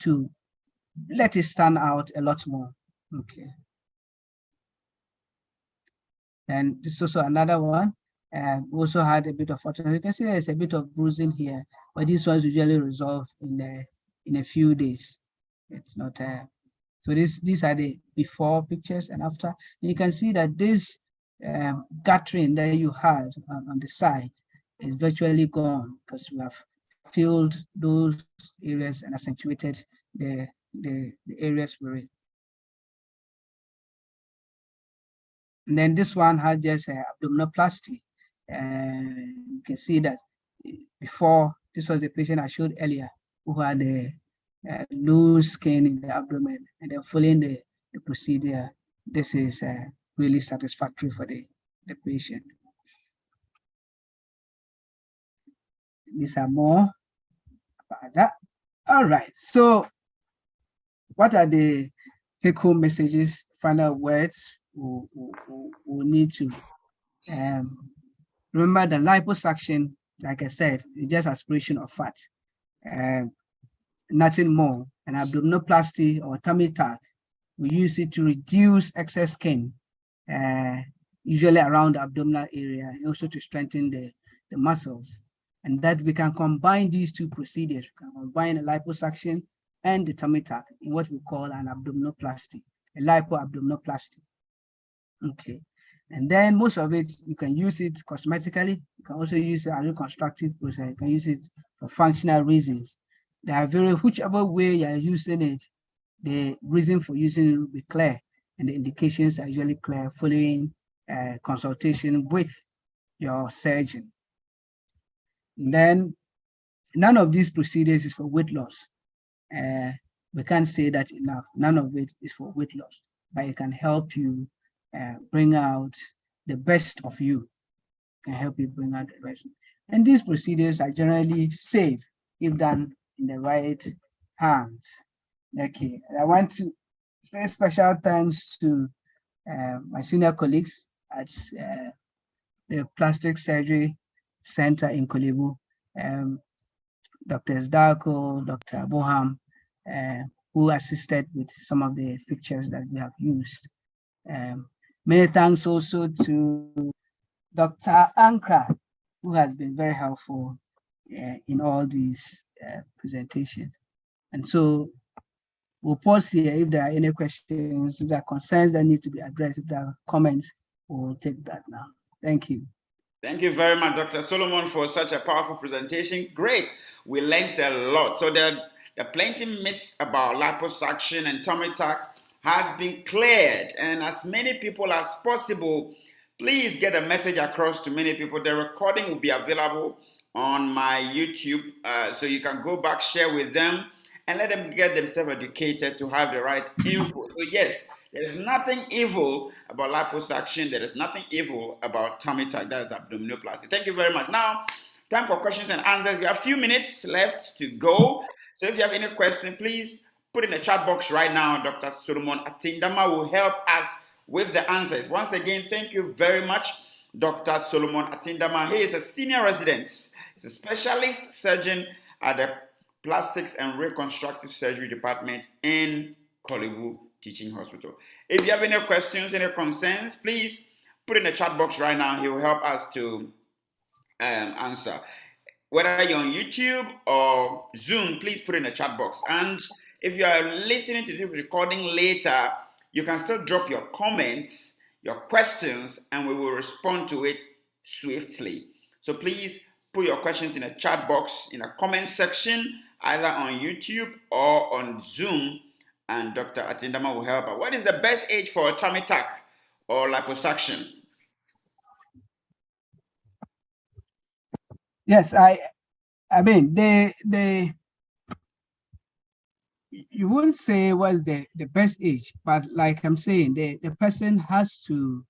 to let it stand out a lot more. Okay. And this is also another one. We also had a bit of photo. You can see there's a bit of bruising here, but these ones usually resolve in a few days. It's not so these are the before pictures and after. And you can see that this guttering that you had on the side is virtually gone because we have filled those areas and accentuated the areas we're in. And then this one had just abdominoplasty. And you can see that before, this was the patient I showed earlier who had a loose skin in the abdomen, and then following the procedure, this is really satisfactory for the patient. These are more about that. All right, so what are the take-home messages, final words we need to remember? The liposuction, like I said, is just aspiration of fat, nothing more. An abdominoplasty or tummy tuck, we use it to reduce excess skin, usually around the abdominal area, and also to strengthen the muscles. And that we can combine these two procedures, we can combine the liposuction and the tummy tuck in what we call an abdominoplasty, a lipoabdominoplasty. Okay. And then most of it, you can use it cosmetically. You can also use it as a reconstructive process. You can use it for functional reasons. There are whichever way you're using it, the reason for using it will be clear, and the indications are usually clear following consultation with your surgeon. And then none of these procedures is for weight loss. We can't say that enough. None of it is for weight loss, but it can help you bring out the best of you. Can help you bring out the best. And these procedures are generally safe if done in the right hands. Okay, I want to say special thanks to my senior colleagues at the Plastic Surgery Center in Kolebu, Dr. Darko, Dr. Boham, who assisted with some of the pictures that we have used. Many thanks also to Dr. Ankra, who has been very helpful in all these presentations. And so we'll pause here. If there are any questions, if there are concerns that need to be addressed, if there are comments, we'll take that now. Thank you. Thank you very much, Dr. Solomon, for such a powerful presentation. Great. We learned a lot. So the plenty myths about liposuction and tummy tuck has been cleared. And as many people as possible, please get a message across to many people. The recording will be available on my YouTube. So you can go back, share with them, and let them get themselves educated to have the right info. So yes, there is nothing evil about liposuction. There is nothing evil about tummy tuck. That is abdominoplasty. Thank you very much. Now, time for questions and answers. We have a few minutes left to go. So if you have any question, please put in the chat box right now. Dr. Solomon Atindama will help us with the answers. Once again, thank you very much, Dr. Solomon Atindama. He is a senior resident. He's a specialist surgeon at the Plastics and Reconstructive Surgery Department in Kolebu Teaching Hospital. If you have any questions, any concerns, please put in the chat box right now. He will help us to answer. Whether you're on YouTube or Zoom, please put in the chat box. And if you are listening to this recording later, you can still drop your comments, your questions, and we will respond to it swiftly. So please put your questions in the chat box in the comment section, either on YouTube or on Zoom, and Dr. Atindama will help us. What is the best age for a tummy tuck or liposuction? Yes, I mean, you wouldn't say what's the best age, but like I'm saying, the person has to,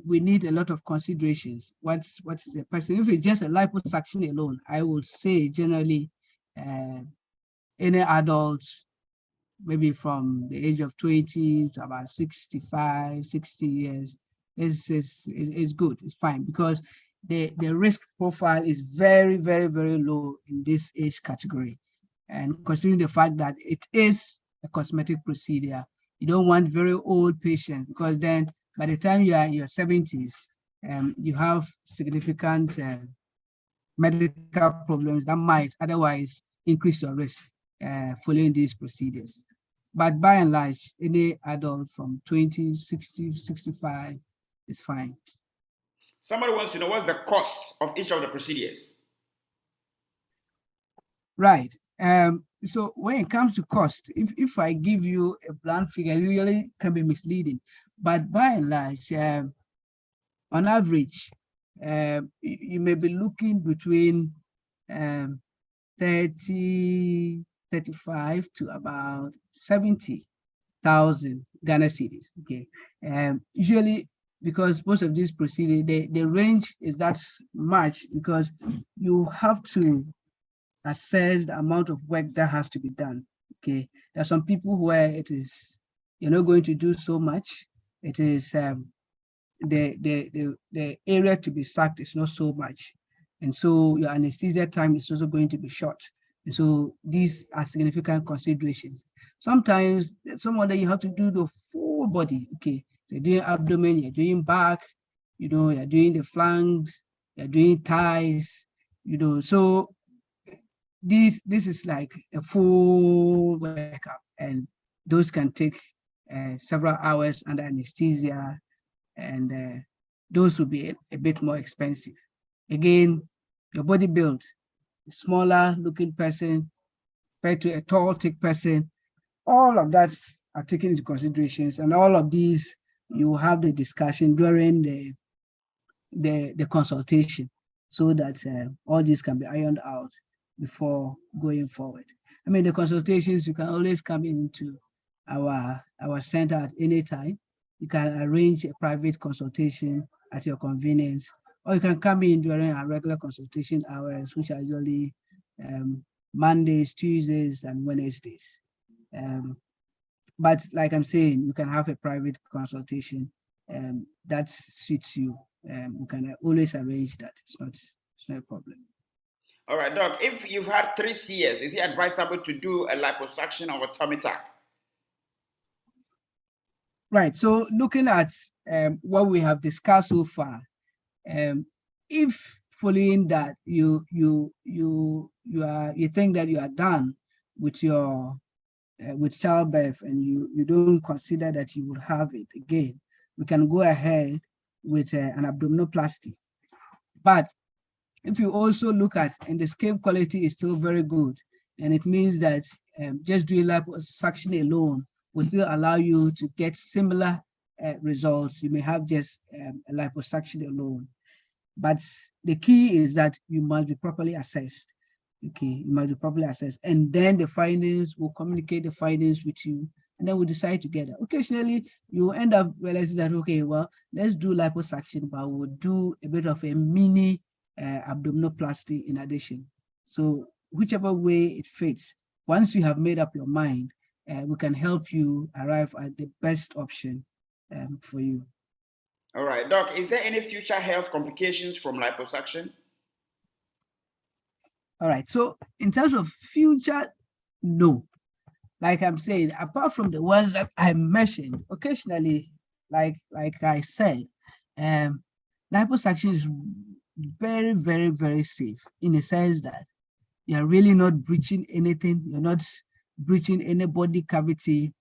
we need a lot of considerations. What is the person? If it's just a liposuction alone, I would say generally any adult, maybe from the age of 20 to about 65, 60 years, is good, it's fine, because the risk profile is very, very, very low in this age category. And considering the fact that it is a cosmetic procedure, you don't want very old patients, because then by the time you are in your 70s, you have significant medical problems that might otherwise increase your risk following these procedures. But by and large, any adult from 20, 60, 65 is fine. Somebody wants to know what's the cost of each of the procedures. Right. So when it comes to cost, if I give you a blunt figure, it really can be misleading. But by and large, on average, you may be looking between 30, 35 to about 70,000 Ghana cedis. Okay. Usually, because most of these procedures, the range is that much because you have to assess the amount of work that has to be done. Okay. There are some people where it is, you're not going to do so much. It is the area to be sacked is not so much. And so your anesthesia time is also going to be short. And so these are significant considerations. Sometimes someone that you have to do the full body. Okay. You're doing abdomen, you're doing back, you're doing the flanks, you're doing thighs, so this is like a full workup, and those can take several hours under anesthesia, and those will be a bit more expensive. Again, your body build, a smaller looking person compared to a tall, thick person, all of that are taken into considerations, and all of these you have the discussion during the consultation, so that all these can be ironed out before going forward. I mean, the consultations, you can always come into our center at any time. You can arrange a private consultation at your convenience, or you can come in during our regular consultation hours, which are usually Mondays, Tuesdays, and Wednesdays. But like I'm saying, you can have a private consultation that suits you. You can always arrange that. It's not a problem. All right, Doc, if you've had 3 CS, is it advisable to do a liposuction or a tummy tuck? Right. So looking at what we have discussed so far, if following that, you think that you are done with your with childbirth, and you don't consider that you will have it again, we can go ahead with an abdominoplasty. But if you also look at, and the skin quality is still very good, and it means that just doing liposuction alone will still allow you to get similar results. You may have just a liposuction alone. But the key is that you must be properly assessed. Okay, you must be properly assessed. And then the findings, will communicate the findings with you, and then we'll decide together. Occasionally, you end up realizing that, okay, well, let's do liposuction, but we'll do a bit of a mini abdominoplasty in addition. So whichever way it fits, once you have made up your mind, we can help you arrive at the best option for you. All right, Doc, is there any future health complications from liposuction? All right, so in terms of future, no. Like I'm saying, apart from the ones that I mentioned, occasionally, like I said, liposuction is very, very, very safe in the sense that you're really not breaching anything, you're not breaching any body cavity,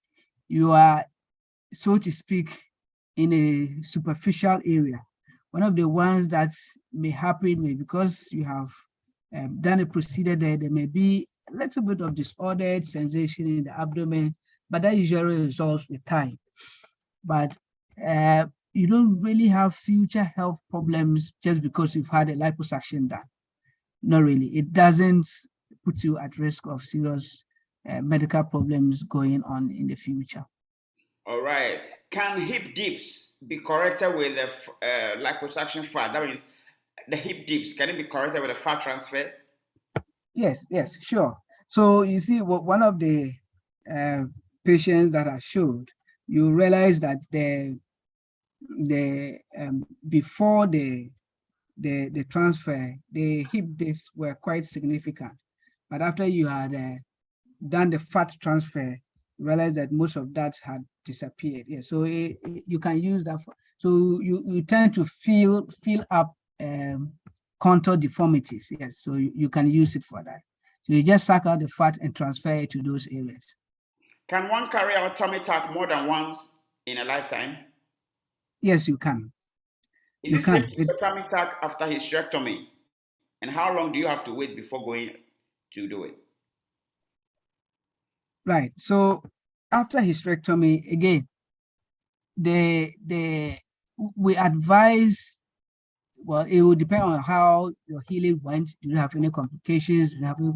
you are, so to speak, in a superficial area. One of the ones that may happen may, because you have done a procedure there, there may be a little bit of disordered sensation in the abdomen, but that usually resolves with time. But you don't really have future health problems just because you've had a liposuction done. Not really. It doesn't put you at risk of serious medical problems going on in the future. All right. Can hip dips be corrected with a liposuction fat? That means the hip dips, can it be corrected with a fat transfer? Yes, sure. So you see, one of the patients that I showed, you realize that the before the transfer, the hip dips were quite significant, but after you had done the fat transfer, you realize that most of that had disappeared. Yeah, so you can use that. So you tend to fill up contour deformities. Yes, so you can use it for that. So you just suck out the fat and transfer it to those areas. Can one carry out tummy tuck more than once in a lifetime? Yes, you can. Is it safe to do a tummy tuck after hysterectomy? And how long do you have to wait before going to do it? Right. So after hysterectomy, again, we advise, well, it will depend on how your healing went. Do you have any complications? Do you have any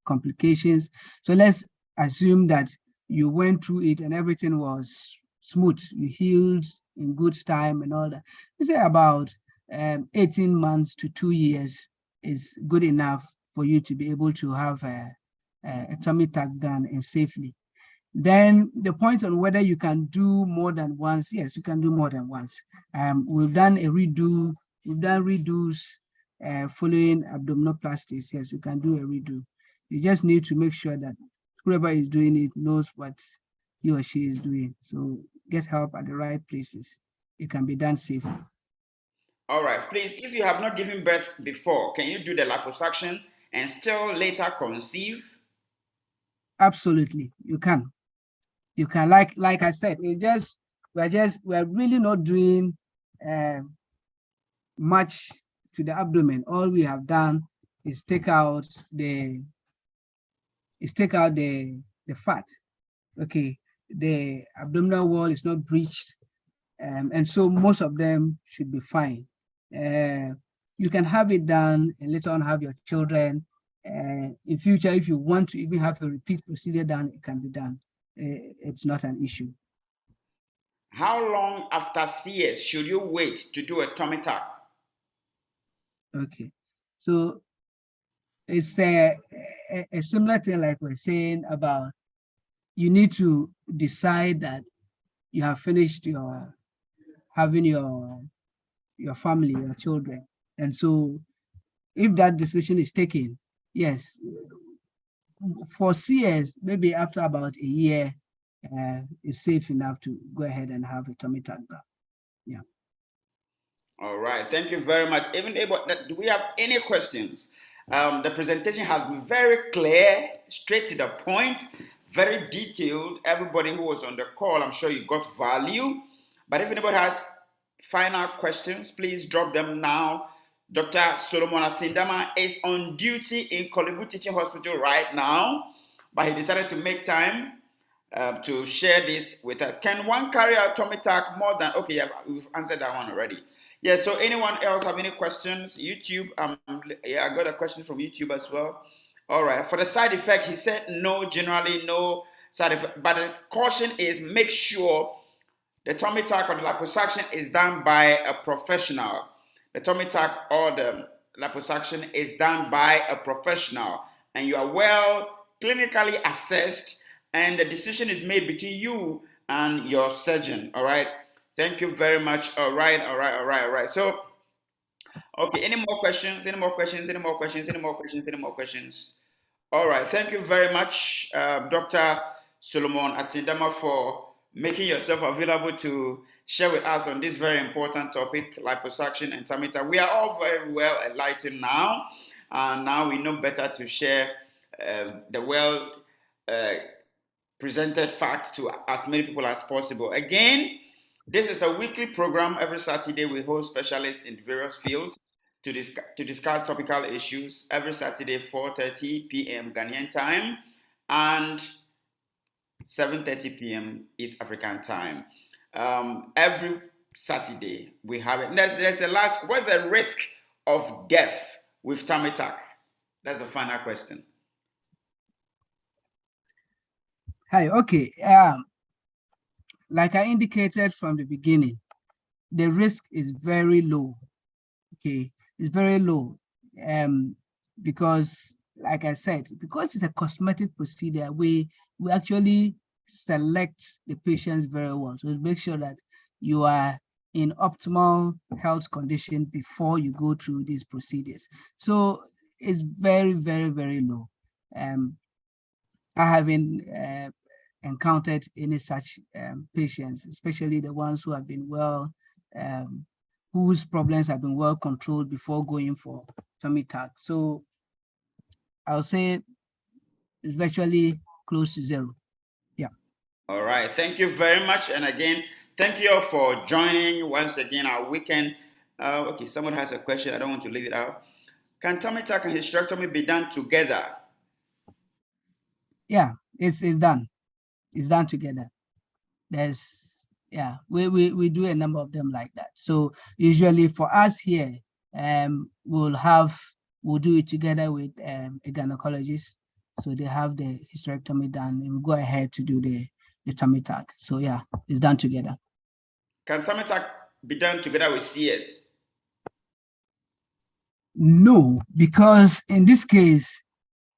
complications? So let's assume that you went through it and everything was smooth. You healed in good time and all that. We say about 18 months to 2 years is good enough for you to be able to have a tummy tuck done and safely. Then the point on whether you can do more than once, yes, you can do more than once. We've done redos following abdominoplasties. Yes, you can do a redo. You just need to make sure that whoever is doing it knows what he or she is doing. So get help at the right places. It can be done safely. All right, please, if you have not given birth before, can you do the liposuction and still later conceive? Absolutely, you can. You can, like I said, we're really not doing much to the abdomen. All we have done is take out the fat. Okay, the abdominal wall is not breached, and so most of them should be fine. You can have it done and later on have your children. In future, if you want to even have a repeat procedure done, it can be done. It's not an issue. How long after CS should you wait to do a tummy tuck? Okay, so it's a similar thing like we're saying about, you need to decide that you have finished having your family, your children. And so if that decision is taken, yes, for CS, maybe after about a year, it's safe enough to go ahead and have a tummy tuck done. Yeah. All right. Thank you very much. Even able, do we have any questions? The presentation has been very clear, straight to the point, very detailed. Everybody who was on the call, I'm sure you got value. But if anybody has final questions, please drop them now. Dr. Solomon Atindama is on duty in Kolebu Teaching Hospital right now, but he decided to make time to share this with us. Can one carry a tummy tuck more than, okay, yeah, we've answered that one already. Yeah, so anyone else have any questions? YouTube, yeah, I got a question from YouTube as well. All right, for the side effect, he said no, generally no side effect, but the caution is make sure the tummy tuck or the liposuction is done by a professional. The tummy tuck or the liposuction is done by a professional, and you are well clinically assessed, and the decision is made between you and your surgeon. All right. Thank you very much. All right. So, okay. Any more questions? Any more questions? Any more questions? Any more questions? Any more questions? All right. Thank you very much, Dr. Solomon Atindama, for making yourself available to share with us on this very important topic, liposuction and tummy tuck. We are all very well enlightened now, and now we know better to share the well presented facts to as many people as possible. Again, this is a weekly program. Every Saturday, we host specialists in various fields to discuss topical issues. Every Saturday, 4:30 p.m. Ghanaian time and 7:30 p.m. East African time. Every Saturday, we have it. There's a last. What's the risk of death with tummy tuck? That's the final question. Hi, okay. Like I indicated from the beginning, the risk is very low. Okay, it's very low. Because like I said, because it's a cosmetic procedure, we actually select the patients very well. So make sure that you are in optimal health condition before you go through these procedures. So it's very, very, very low. I haven't encountered any such patients, especially the ones who have been well, whose problems have been well controlled before going for tummy tuck. So I'll say it's virtually close to zero. Yeah. All right. Thank you very much. And again, thank you all for joining once again our weekend. Okay, someone has a question. I don't want to leave it out. Can tummy tuck and hysterectomy be done together? Yeah, it's done. It's done together. We do a number of them like that. So usually for us here, we'll do it together with a gynecologist. So they have the hysterectomy done, and we go ahead to do the tummy tuck. So yeah, it's done together. Can tummy tuck be done together with CS? No, because in this case,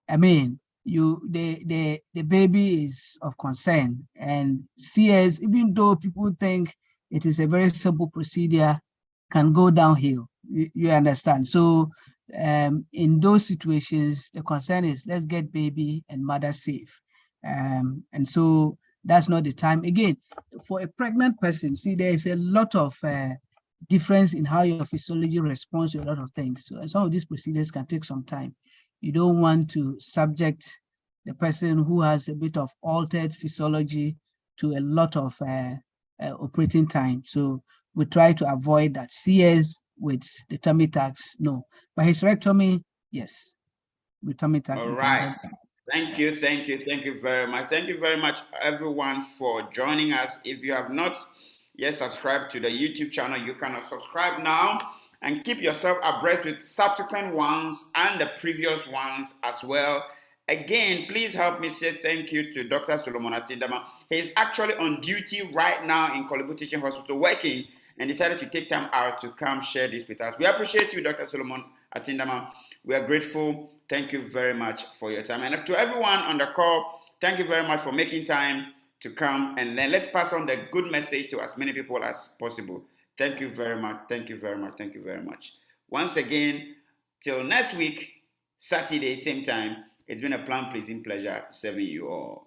I mean, the baby is of concern, and CS, even though people think it is a very simple procedure, can go downhill. You understand? So in those situations, the concern is let's get baby and mother safe. And so that's not the time. Again, for a pregnant person, see, there's a lot of difference in how your physiology responds to a lot of things. So some of these procedures can take some time. You don't want to subject the person who has a bit of altered physiology to a lot of operating time. So we try to avoid that. CS with the tummy tucks, no. But hysterectomy, yes. With tummy tuck. All right. Thank you very much. Thank you very much, everyone, for joining us. If you have not yet subscribed to the YouTube channel, you can subscribe now and keep yourself abreast with subsequent ones and the previous ones as well. Again, please help me say thank you to Dr. Solomon Atindama. He is actually on duty right now in Kolebu Teaching Hospital working and decided to take time out to come share this with us. We appreciate you, Dr. Solomon Atindama. We are grateful. Thank you very much for your time. And to everyone on the call, thank you very much for making time to come. And then let's pass on the good message to as many people as possible. Thank you very much. Thank you very much. Thank you very much. Once again, till next week, Saturday, same time, it's been a pleasing pleasure serving you all.